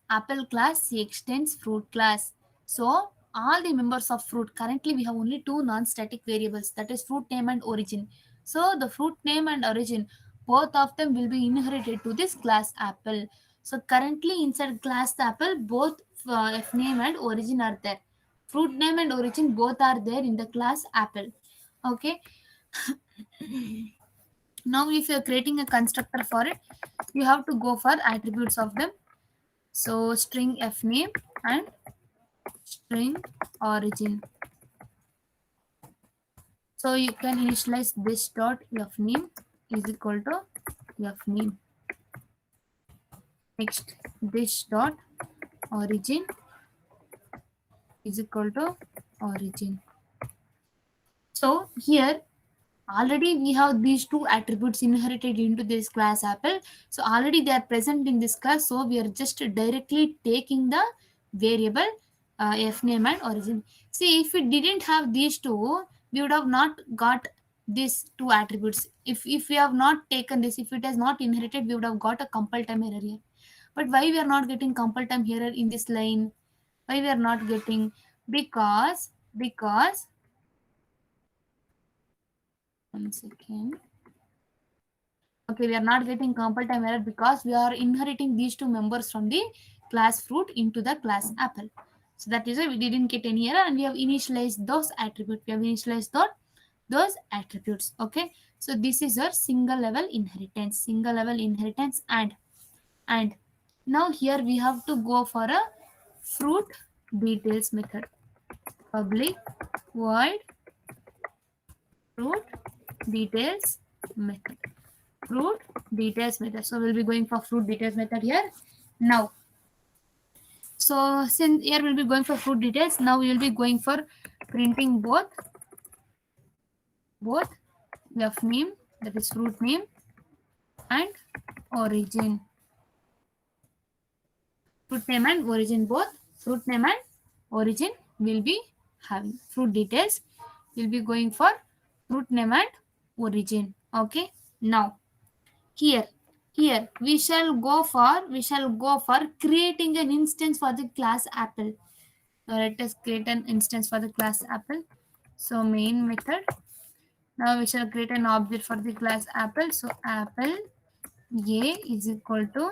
extends fruit class. So all the members of fruit, currently we have only two non-static variables, that is fruit name and origin. So the fruit name and origin, both of them will be inherited to this class apple. So currently inside class apple, both f name and origin are there, fruit name and origin both are there in the class apple. Okay, now if you're creating a constructor for it, you have to go for attributes of them. So string f name and string origin. So you can initialize this dot f name is equal to f name. Next, this dot origin is equal to origin. So here already we have these two attributes inherited into this class apple. So already they are present in this class. So we are just directly taking the variable f name and origin. See, if we didn't have these two, we would have not got these two attributes. If we have not taken this, if it has not inherited, we would have got a compile time error here. But why we are not getting compile time error in this line? Why we are not getting? Because one second. Okay, we are not getting compile time error because we are inheriting these two members from the class fruit into the class apple. So that is why we didn't get any error, and we have initialized those attributes. We have initialized those attributes. Okay, so this is your single level inheritance. Single level inheritance, and now here we have to go for a fruit details method. Public void fruit details method. Fruit details method. So we'll be going for fruit details method here. Now, so since here we'll be going for fruit details, now we will be going for printing both f name, that is fruit name, and origin. Fruit name and origin, both fruit name and origin will be having. Fruit details will be going for fruit name and origin. Okay, now here we shall go for creating an instance for the class apple. So let us create an instance for the class apple. So main method. Now we shall create an object for the class apple. So apple a is equal to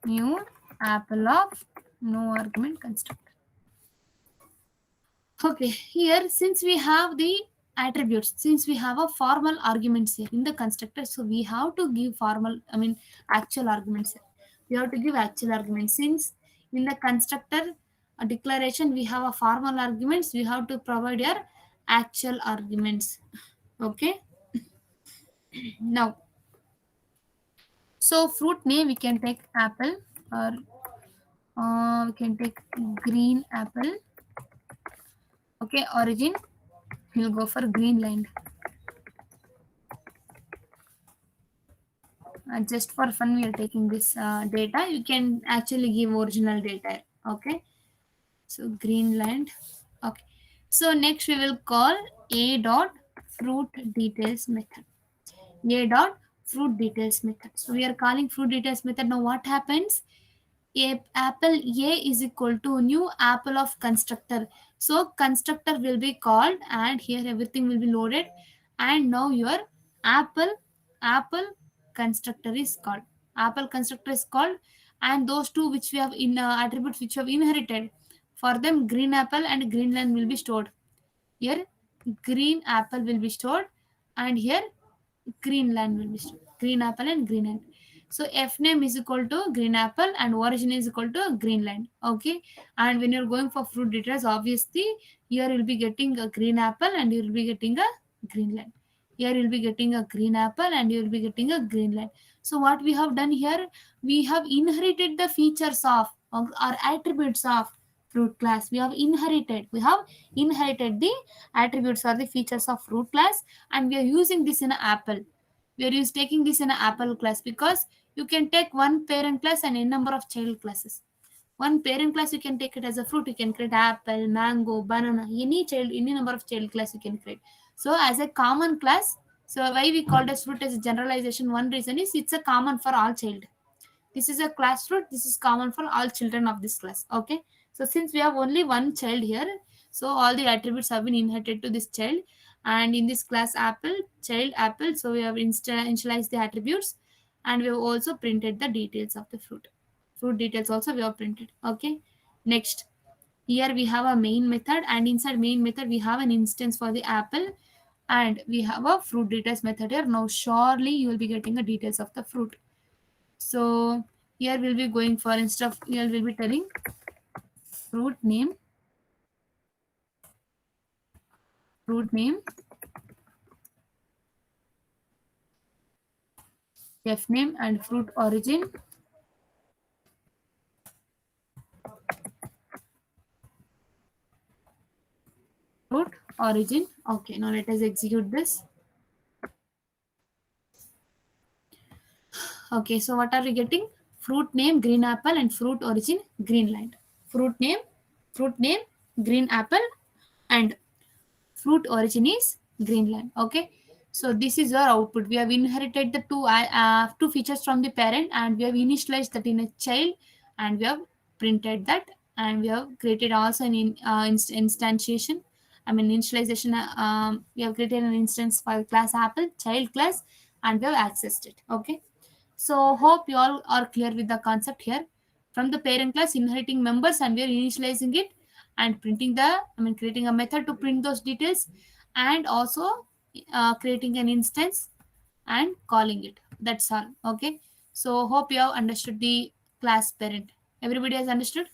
new apple of no argument constructor. Okay, here since we have the attributes, since we have a formal arguments here in the constructor, so we have to give formal, actual arguments here. We have to give actual arguments. Since in the constructor declaration we have a formal arguments, we have to provide your actual arguments. Okay, now so fruit name we can take apple, or we can take green apple. Okay, origin we'll go for Greenland. Just for fun we are taking this data. You can actually give original data. Okay, so Greenland. Okay, so next we will call a dot fruit details method. A dot fruit details method. So we are calling fruit details method. Now what happens? Apple a is equal to new apple of constructor. So constructor will be called, and here everything will be loaded, and now your apple constructor is called. Apple constructor is called, and those two which we have in attributes which we have inherited, for them green apple and greenland will be stored. Here green apple will be stored, and here Greenland will be stored. Green apple and Greenland. So F name is equal to green apple and origin is equal to Greenland. Okay. And when you're going for fruit details, obviously here you'll be getting a green apple and you'll be getting a Greenland. Here you'll be getting a green apple and you'll be getting a Greenland. So what we have done here, we have inherited the features of or attributes of fruit class. We have inherited the attributes or the features of fruit class, and we are using this in an apple. We are taking this in an apple class because you can take one parent class and a number of child classes. One parent class you can take it as a fruit. You can create apple, mango, banana, any number of child class you can create. So as a common class, so why we called as fruit as a generalization, one reason is it's a common for all child. This is a class fruit. This is common for all children of this class. Okay. So since we have only one child here, so all the attributes have been inherited to this child. And in this class apple, child apple, so we have initialized the attributes, and we have also printed the details of the fruit. Fruit details also we have printed. Okay. Next, here we have a main method, and inside main method we have an instance for the apple, and we have a fruit details method here. Now surely you will be getting the details of the fruit. So here we'll be going for, instead of here we'll be telling fruit name, f name, and fruit origin. Fruit origin. Okay, now let us execute this. Okay, so what are we getting? Fruit name green apple and fruit origin Greenland. Fruit name green apple, and fruit origin is Greenland. Okay, so this is our output. We have inherited the two features from the parent, and we have initialized that in a child, and we have printed that, and we have created also an instantiation. Initialization. We have created an instance for class apple child class, and we have accessed it. Okay, so hope you all are clear with the concept here. From the parent class inheriting members, and we are initializing it and printing creating a method to print those details, and also creating an instance and calling it. That's all. Okay. So hope you have understood the class parent. Everybody has understood?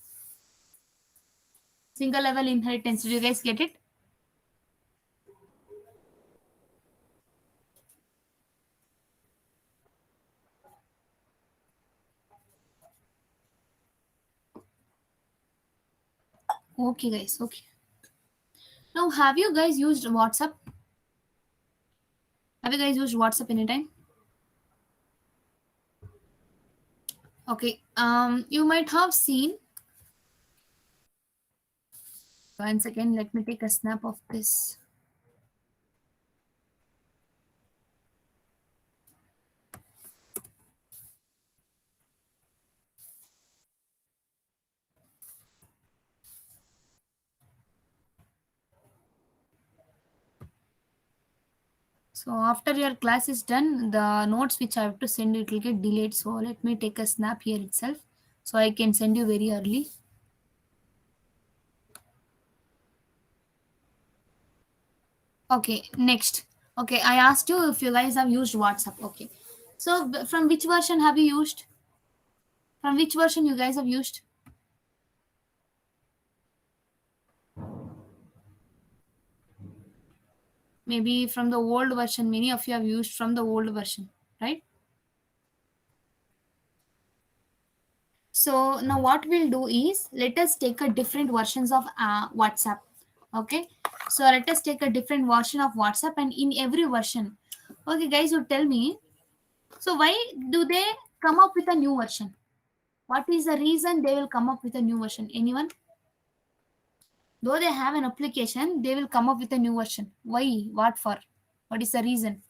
Single level inheritance. Did you guys get it? Okay, guys. Okay. Now, have you guys used WhatsApp? Have you guys used WhatsApp anytime? Okay. You might have seen. Once again, let me take a snap of this. So after your class is done, the notes which I have to send, it will get delayed. So let me take a snap here itself, so I can send you very early. Okay, next. Okay, I asked you if you guys have used WhatsApp. Okay, so from which version have you used? From which version you guys have used? Maybe from the old version. Many of you have used from the old version, right? So now what we'll do is, let us take a different versions of WhatsApp. Okay, so let us take a different version of WhatsApp, and in every version, okay guys, you tell me, so why do they come up with a new version? What is the reason they will come up with a new version? Anyone? Though they have an application, they will come up with a new version. Why? What for? What is the reason?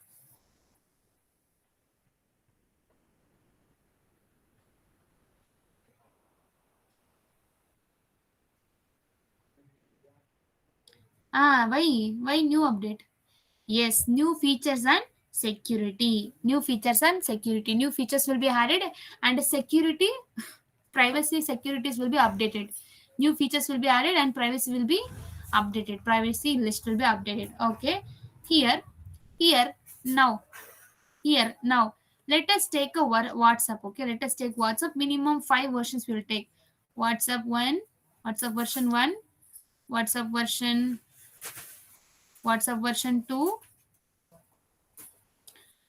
Why new update? Yes, new features and security. New features and security. New features will be added, and security, privacy securities will be updated. New features will be added and privacy will be updated. Privacy list will be updated. Okay. Here, here, now, here, now. Let us take a WhatsApp. Okay. Let us take WhatsApp. Minimum 5 versions we will take. WhatsApp 1, WhatsApp version 1, WhatsApp version, WhatsApp version 2,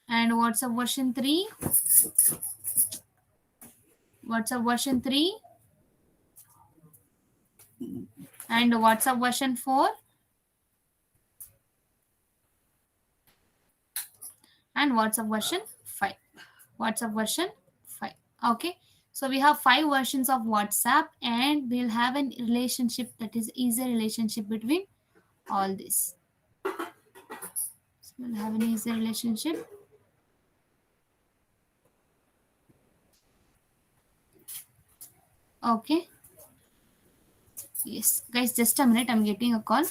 and WhatsApp version 3, WhatsApp version 3, and WhatsApp version 4, and WhatsApp version 5. WhatsApp version 5. Okay. So we have 5 versions of WhatsApp, and we'll have a relationship, that is easy relationship between all this. So we'll have an easy relationship. Okay. Yes. Guys, just a minute. I'm getting a call.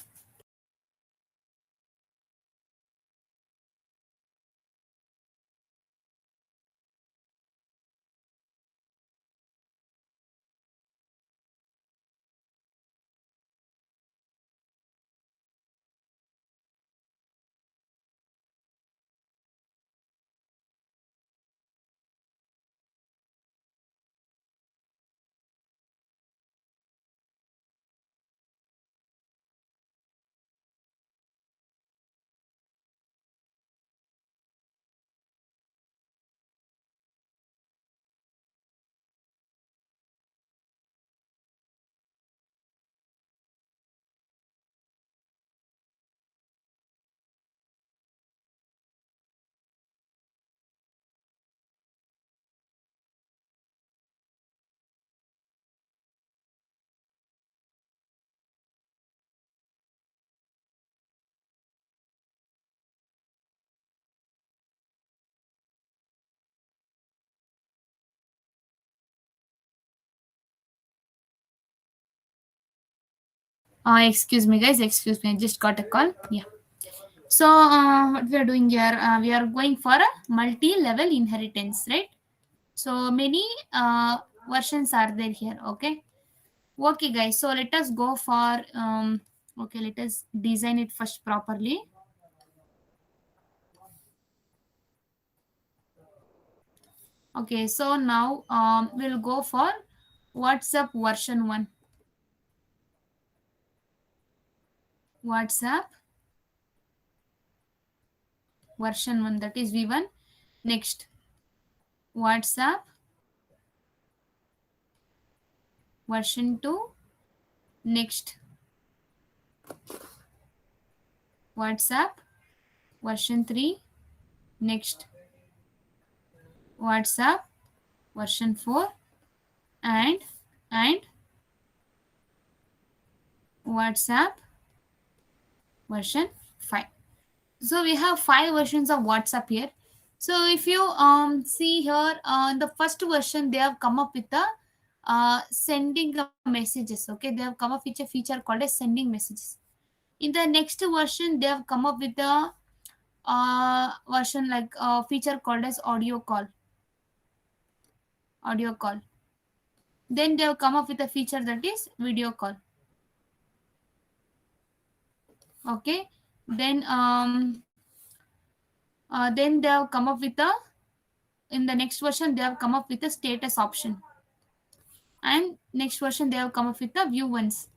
Excuse me, guys. Excuse me. I just got a call. Yeah. So what we are doing here, we are going for a multi-level inheritance, right? So many versions are there here. Okay. Okay, guys. So let us go for okay. Let us design it first properly. Okay. So now we'll go for WhatsApp version 1. WhatsApp version 1, that is V1. Next, WhatsApp version 2. Next, WhatsApp version 3. Next, WhatsApp version 4, and and WhatsApp version 5. So we have 5 versions of WhatsApp here. So if you see here, the first version, they have come up with the sending messages. Okay, they have come up with a feature called as sending messages. In the next version, they have come up with the version like feature called as audio call. Then they have come up with a feature that is video call. Okay. Then then they have come up with a, in the next version they have come up with a status option, and next version they have come up with the view once.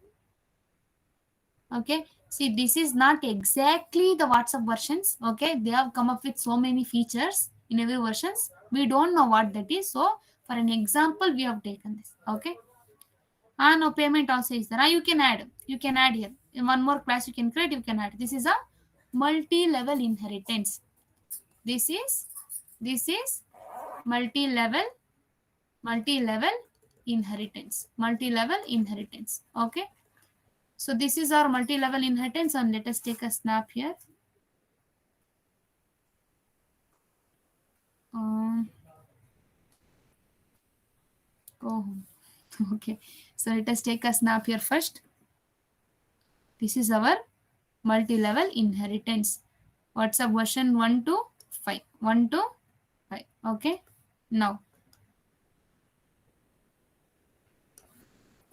Okay, see, this is not exactly the WhatsApp versions. Okay, they have come up with so many features in every versions, we don't know what that is. So for an example we have taken this. Okay, and no payment also is there. You can add here in one more class, you can create, you can add. This is a multi-level inheritance. This is multi-level multi-level multi-level inheritance. Okay, so this is our multi-level inheritance, and let us take a snap here. um, Go home. Okay, so let us take a snap here first. This is our multi-level inheritance. WhatsApp version 1 to 5. 1 to 5. Okay, now,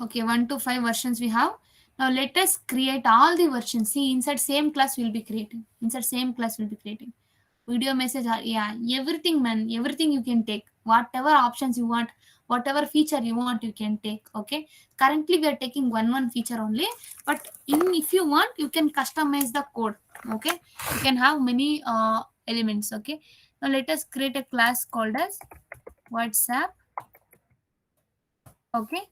okay, 1 to 5 versions we have. Now let us create all the versions. See, inside same class we'll be creating. Video message, yeah, everything, man, everything you can take. Whatever options you want, whatever feature you want, you can take. Okay, currently we are taking one feature only, but if you want, you can customize the code. Okay, you can have many elements. Okay, now let us create a class called as WhatsApp. Okay,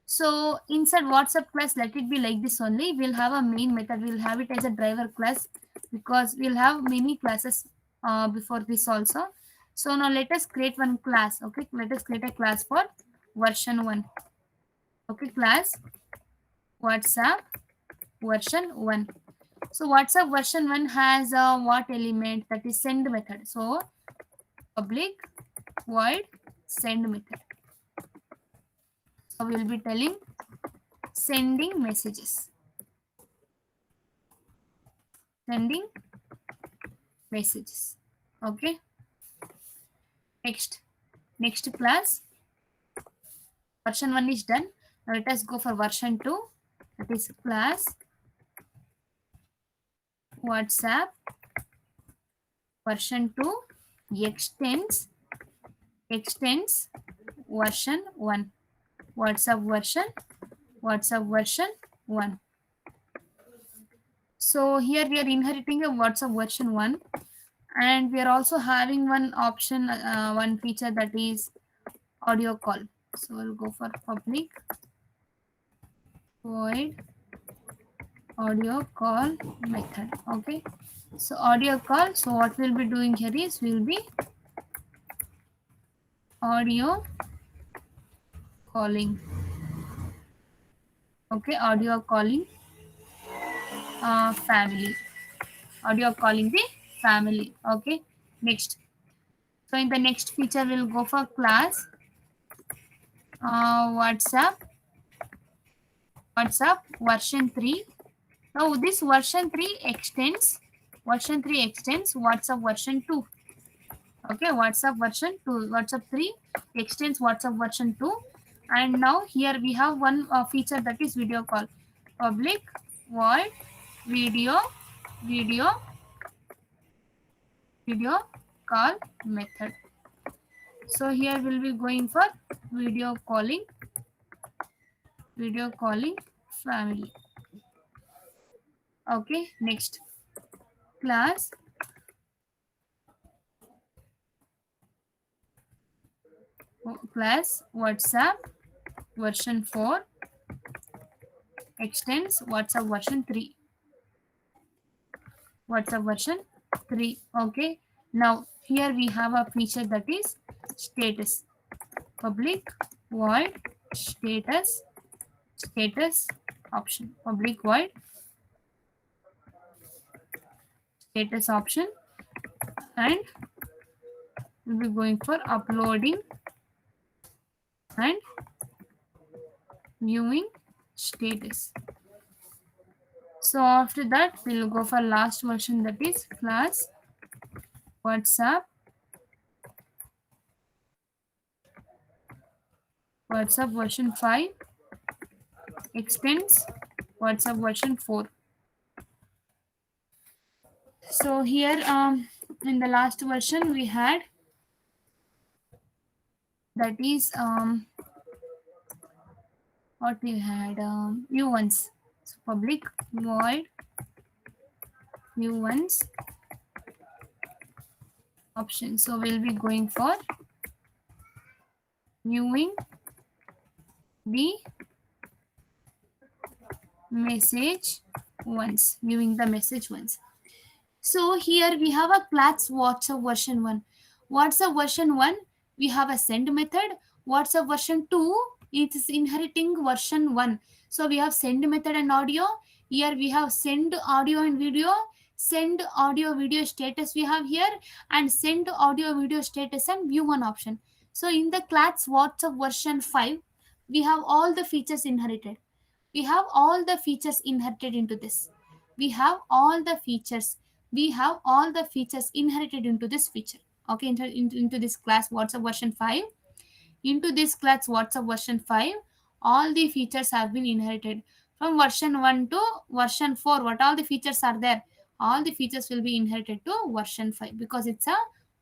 so inside WhatsApp class, let it be like this only. We'll have a main method, we'll have it as a driver class, because we'll have many classes before this also. So now let us create one class. Okay, let us create a class for version 1. Okay, class WhatsApp version 1. So WhatsApp version 1 has a what element, that is send method. So public void send method. So we'll be telling sending messages. Sending messages. Okay, next class, version 1 is done. Now let us go for version 2, that is class WhatsApp version 2 extends version 1. WhatsApp version 1. So here we are inheriting a WhatsApp version 1, and we are also having one option, one feature, that is audio call. So we'll go for public void audio call method. Okay, so audio call, so what we'll be doing here is we'll be audio calling. Okay, audio calling family. Audio calling the family. Okay, next. So in the next feature, we'll go for class WhatsApp version 3. Now this version 3 extends WhatsApp version 2. Okay, WhatsApp version 2, WhatsApp 3 extends WhatsApp version 2. And now here we have one feature, that is video call. Public void video call method. So here we'll be going for video calling family. Okay, next class WhatsApp version 4 extends WhatsApp version 3. Okay, now here we have a feature, that is status. Public void status option. Public void status option, and we'll be going for uploading and viewing status. So after that, we'll go for last version, that is class WhatsApp, WhatsApp version 5 extends WhatsApp version 4. So here in the last version we had, that is what we had, new ones. So public void new ones option. So we'll be going for viewing the message once, viewing the message once. So here we have a class WhatsApp version 1. WhatsApp version 1, we have a send method. WhatsApp version 2, it is inheriting version 1. So we have send method and audio. Here we have send audio and video, send audio video status we have here, and send audio video status and view one option. So in the class WhatsApp version 5, we have all the features inherited. We have all the features inherited into this. We have all the features. We have all the features inherited into this feature. Okay, into this class WhatsApp version 5. Into this class WhatsApp version 5, all the features have been inherited. From version 1 to version 4, what all the features are there? All the features will be inherited to version 5 because it's a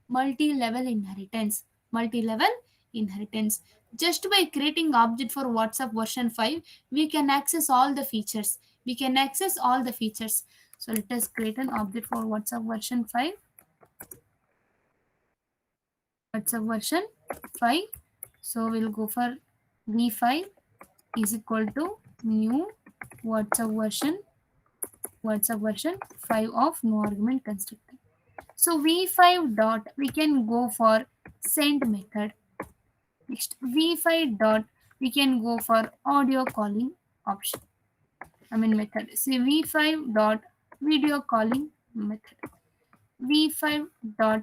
multi-level inheritance. Multi-level inheritance. Just by creating object for WhatsApp version 5, we can access all the features. We can access all the features. So let us create an object for WhatsApp version 5. WhatsApp version 5. So we'll go for v5 is equal to new WhatsApp version 5 of no argument constructor. So v5 dot, we can go for send method. Next v5 dot, we can go for audio calling option. Method. See v5 dot video calling method. v5 dot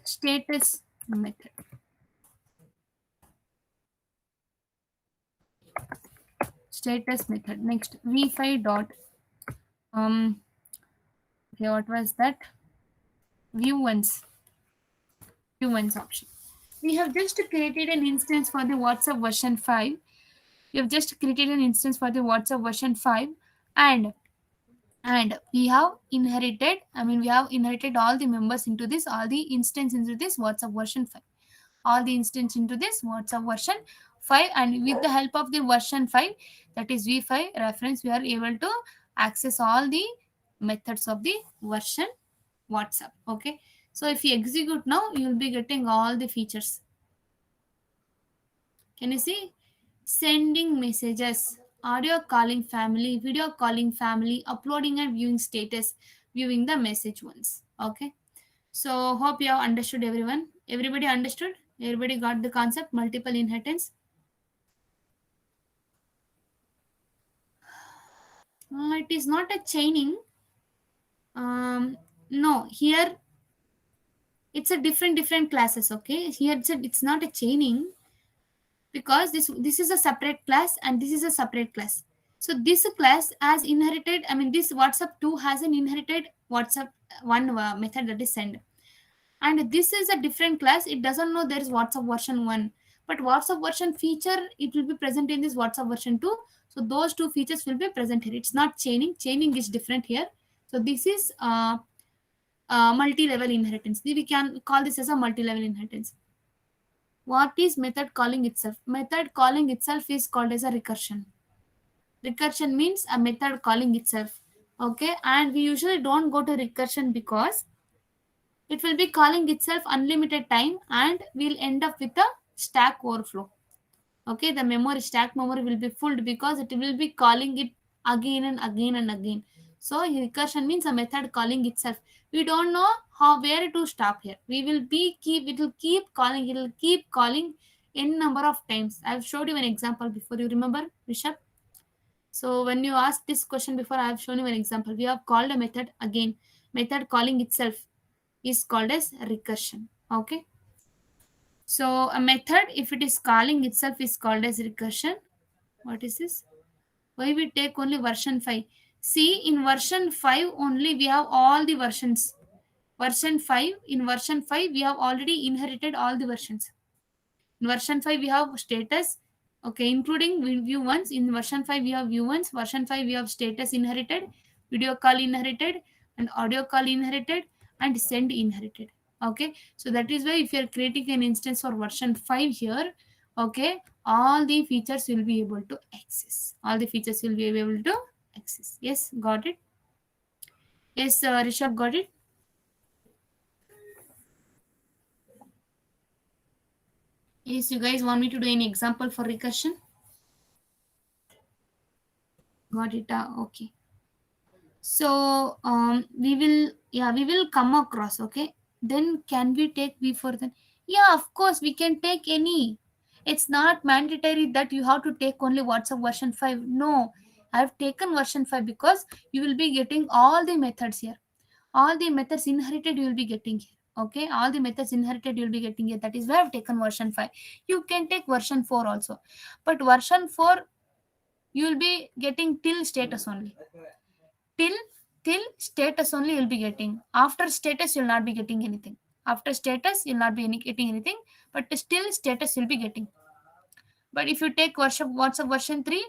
status method. Status method. Next v5 dot okay, what was that? View once option. We have just created an instance for the WhatsApp version 5. We have just created an instance for the WhatsApp version 5, and we have inherited, we have inherited all the members into this, all the instance into this WhatsApp version 5. All the instance into this WhatsApp version 5, and with the help of the version 5, that is v5 reference, we are able to access all the methods of the version WhatsApp. Okay, so if you execute now, you will be getting all the features. Can you see? Sending messages, audio calling family, video calling family, uploading and viewing status, viewing the message ones. Okay, so hope you have understood, everyone. Everybody understood? Everybody got the concept, multiple inheritance? It is not a chaining. No, here it's a different classes. Okay, here it's not a chaining, because this is a separate class and this is a separate class. So this class has inherited, this WhatsApp 2 has an inherited WhatsApp 1 method, that is send. And this is a different class. It doesn't know there is WhatsApp version 1. But WhatsApp version feature, it will be present in this WhatsApp version 2. So those two features will be present here. It's not chaining. Chaining is different here. So this is multi-level inheritance. We can call this as a multi-level inheritance. What is method calling itself? Method calling itself is called as a recursion. Recursion means a method calling itself. Okay, and we usually don't go to recursion because it will be calling itself unlimited time and we'll end up with a stack overflow. Okay, the memory, stack memory will be full because it will be calling it again and again and again. So recursion means a method calling itself. We don't know where to stop here. It will keep calling n number of times. I've showed you an example before. You remember, Rishabh? So when you asked this question before, I have shown you an example. We have called a method again. Method calling itself is called as recursion. Okay. So a method, if it is calling itself, is called as recursion. What is this? Why we take only version 5? See, in version 5 only we have all the versions. version 5. In version 5 we have already inherited all the versions. In version 5 we have status, okay, including view once. In version 5 we have view once. Version 5 we have status inherited, video call inherited, and audio call inherited, and send inherited. Okay, so that is why if you are creating an instance for version 5 here, okay, all the features will be able to access. All the features will be able to access. Yes, got it. Yes, Rishabh, got it. Yes, you guys want me to do any example for recursion? Got it. Okay. So we will come across. Okay. Then can we take before then? Yeah, of course we can take any. It's not mandatory that you have to take only WhatsApp version 5. No, I have taken version 5 because you will be getting all the methods here. All the methods inherited you will be getting here. Okay, all the methods inherited you will be getting here. That is why I've taken version 5. You can take version 4 also, but version 4 you will be getting till status only. Till till status only you'll be getting. After status you'll not be getting anything. After status you'll not be getting anything, but still status you'll be getting. But if you take WhatsApp version 3,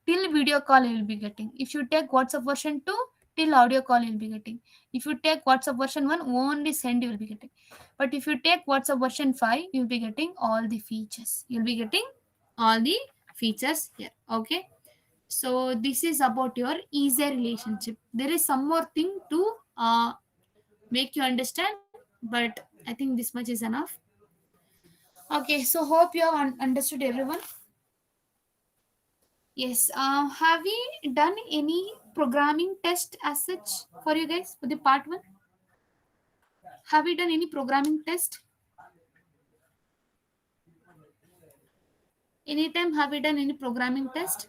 till video call you'll be getting. If you take WhatsApp version 2, till audio call you'll be getting. If you take WhatsApp version 1, only send you'll be getting. But if you take WhatsApp version 5, you'll be getting all the features. You'll be getting all the features here. Okay, so this is about your easier relationship. There is some more thing to make you understand, but I think this much is enough. Okay, so hope you have understood everyone. Yes. Have we done any programming test as such for you guys for the part one? Have we done any programming test? Anytime have we done any programming test?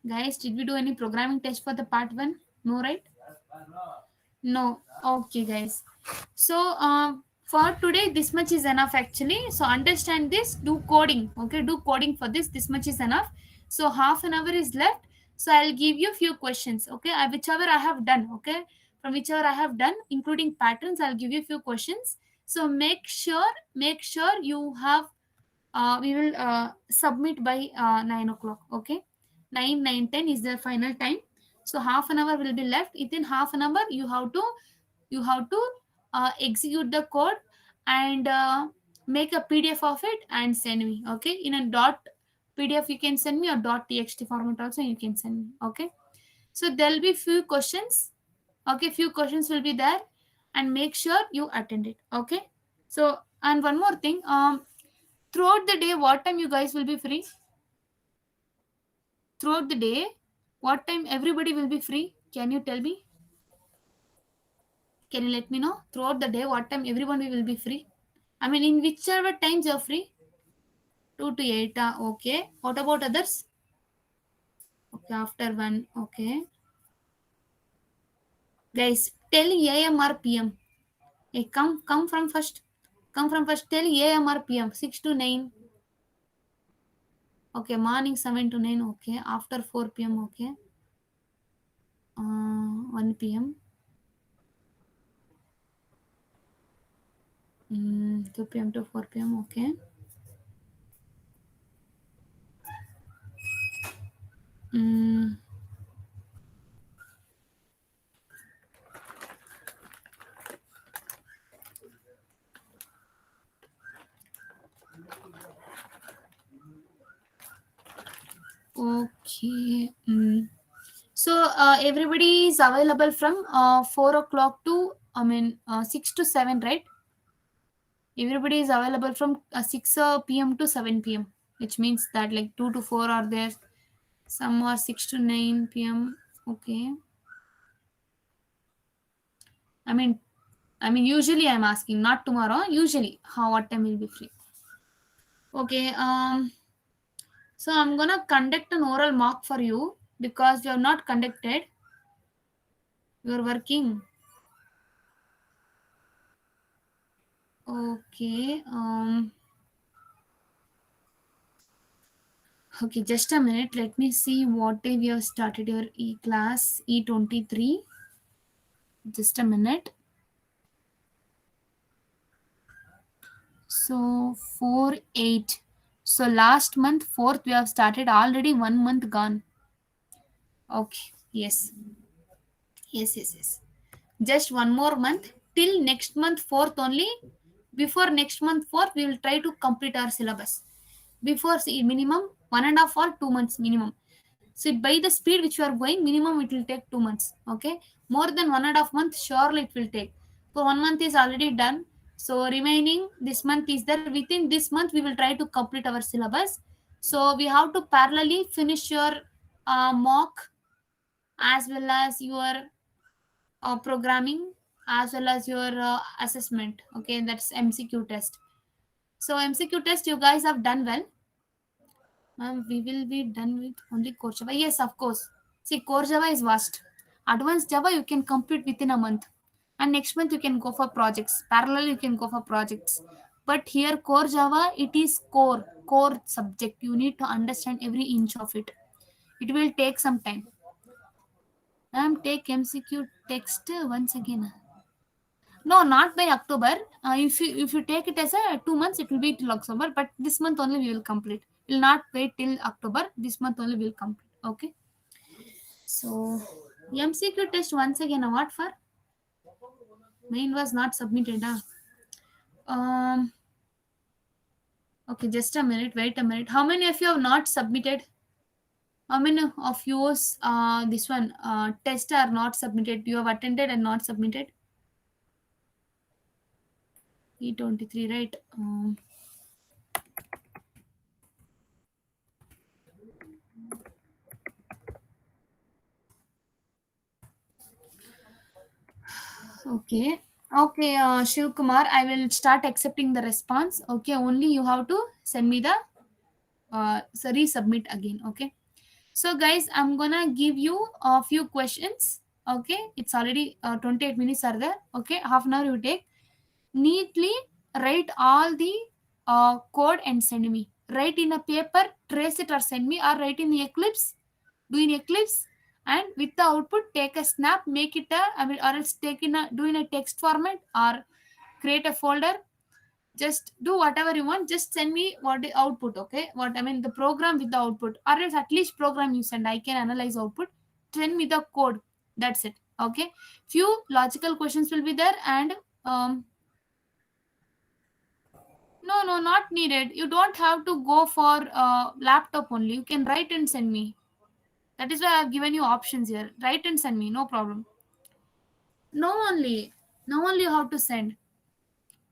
Guys, did we do any programming test for the part one? No, right? No. Okay, guys. So, for today, this much is enough actually. So, understand this, do coding. Okay, do coding for this. This much is enough. So, half an hour is left. So, I'll give you a few questions. Okay, whichever I have done. Okay, from whichever I have done, including patterns, I'll give you a few questions. So, make sure you have. We will submit by 9 o'clock. Okay, 9, 9, 10 is the final time. So half an hour will be left. Within half an hour you have to execute the code and make a PDF of it and send me. Okay, in a dot PDF you can send me, or dot txt format also you can send me. Okay, so there'll be few questions. Okay, few questions will be there, and make sure you attend it. Okay, so and one more thing, throughout the day what time you guys will be free? Throughout the day what time everybody will be free? Can you tell me? Can you let me know throughout the day what time everyone will be free? I mean, in whichever times you're free. 2 to 8. Okay. What about others? Okay, after 1. Okay. Guys, tell AM or PM. Hey, come from first. Come from first. Tell AM or PM. 6 to 9. Okay, morning 7 to 9. Okay. After 4 PM. Okay. 1 PM. 2 PM to 4 PM. Okay. Mm, okay. So everybody is available from 4 o'clock to, I mean, 6 to 7, right? Everybody is available from 6 p.m. to 7 p.m., which means that like 2 to 4 are there. Some are 6 to 9 p.m. Okay. I mean, usually I'm asking, not tomorrow. Usually, what time will be free? Okay. So I'm gonna conduct an oral mock for you because you have not conducted. You're working. Okay. Okay, just a minute. Let me see what day we have started your e-class E23. Just a minute. So 4/8. So last month 4th we have started, already 1 month gone. Okay. Yes. Yes, yes, yes. Just one more month till next month 4th only. Before next month 4th we will try to complete our syllabus. Before, see, minimum 1.5 or 2 months minimum. So by the speed which you are going, minimum it will take 2 months. Okay, more than 1.5 months surely it will take. So 1 month is already done. So remaining this month is there. Within this month we will try to complete our syllabus. So we have to parallelly finish your mock as well as your programming as well as your assessment. Okay, that's MCQ test. So MCQ test you guys have done well. We will be done with only core Java. Yes, of course. See, core Java is vast. Advanced Java you can complete within a month, and next month you can go for projects. Parallel you can go for projects. But here core Java, it is core subject. You need to understand every inch of it. It will take some time. Take MCQ text once again. No, not by October. If you take it as a 2 months, it will be till October. But this month only we will complete. We'll not wait till October. This month only we'll complete. Okay. So MCQ test once again. What for? Mine was not submitted. Um. Okay, just a minute. Wait a minute. How many of you have not submitted? How many of yours this one test are not submitted? You have attended and not submitted. E23, right? Okay. Okay, Shiv Kumar, I will start accepting the response. Okay, only you have to send me the resubmit again. Okay. So, guys, I'm gonna give you a few questions. Okay, it's already 28 minutes are there. Okay, half an hour you take. Neatly write all the code and send me. Write in a paper, trace it or send me, or write in the Eclipse, do in Eclipse, and with the output take a snap, make it a, I mean, or else take in a, do in a text format or create a folder. Just do whatever you want, just send me what the output. Okay, what I mean, the program with the output, or else at least program you send, I can analyze output. Send me the code, that's it. Okay, few logical questions will be there, and no, no, not needed. You don't have to go for laptop only. You can write and send me. That is why I've given you options here. Write and send me, no problem. No only, no only you have to send.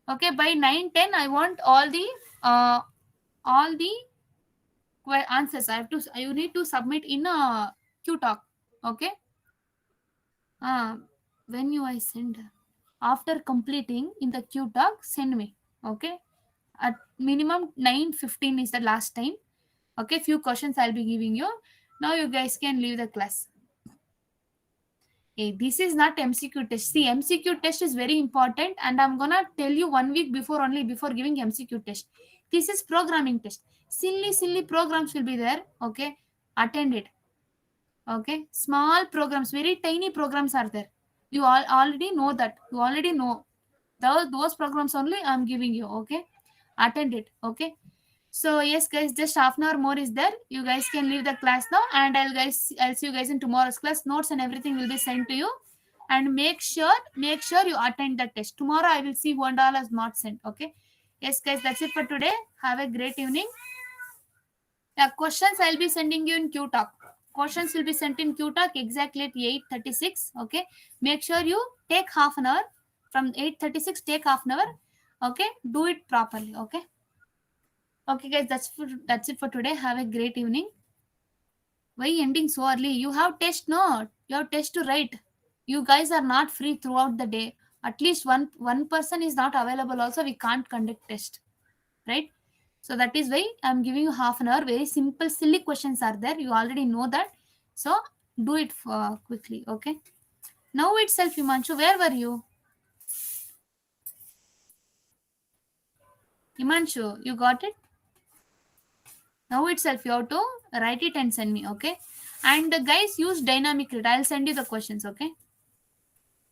Okay, by 9:10, I want uh all the answers. I have to. You need to submit in a Q talk. Okay. Uh, when you I send after completing in the Q talk, send me. Okay. At minimum 9:15 is the last time. Okay, few questions I'll be giving you. Now you guys can leave the class. Hey, this is not MCQ test. See, MCQ test is very important, and I'm gonna tell you 1 week before only before giving MCQ test. This is programming test. Silly programs will be there. Okay, attend it. Okay, small programs, very tiny programs are there. You all already know that. You already know those programs only I'm giving you. Okay, attend it. Okay. So yes, guys, just half an hour more is there. You guys can leave the class now, and I'll see you guys in tomorrow's class. Notes and everything will be sent to you, and make sure you attend the test. Tomorrow I will see who and all has not sent. Okay. Yes, guys, that's it for today. Have a great evening. The questions I'll be sending you in Q Talk. Questions will be sent in Q Talk exactly at 8:36. Okay. Make sure you take half an hour. From 8:36, take half an hour. Okay. Do it properly. Okay. Okay, guys, that's it for today. Have a great evening. Why ending so early? You have test, no? You have test to write. You guys are not free throughout the day. At least one person is not available. Also, we can't conduct test, right? So that is why I'm giving you half an hour. Very simple, silly questions are there. You already know that. So do it quickly. Okay. Now itself, Himanshu, where were you? Himanshu, you got it? Now itself you have to write it and send me, okay? And guys, use dynamic read. I'll send you the questions, okay?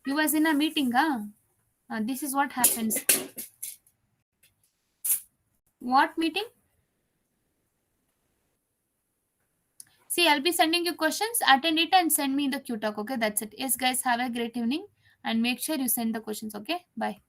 You was in a meeting, huh? This is what happens. What meeting? See, I'll be sending you questions. Attend it and send me the Q talk, okay? That's it. Yes, guys, have a great evening and make sure you send the questions, okay? Bye.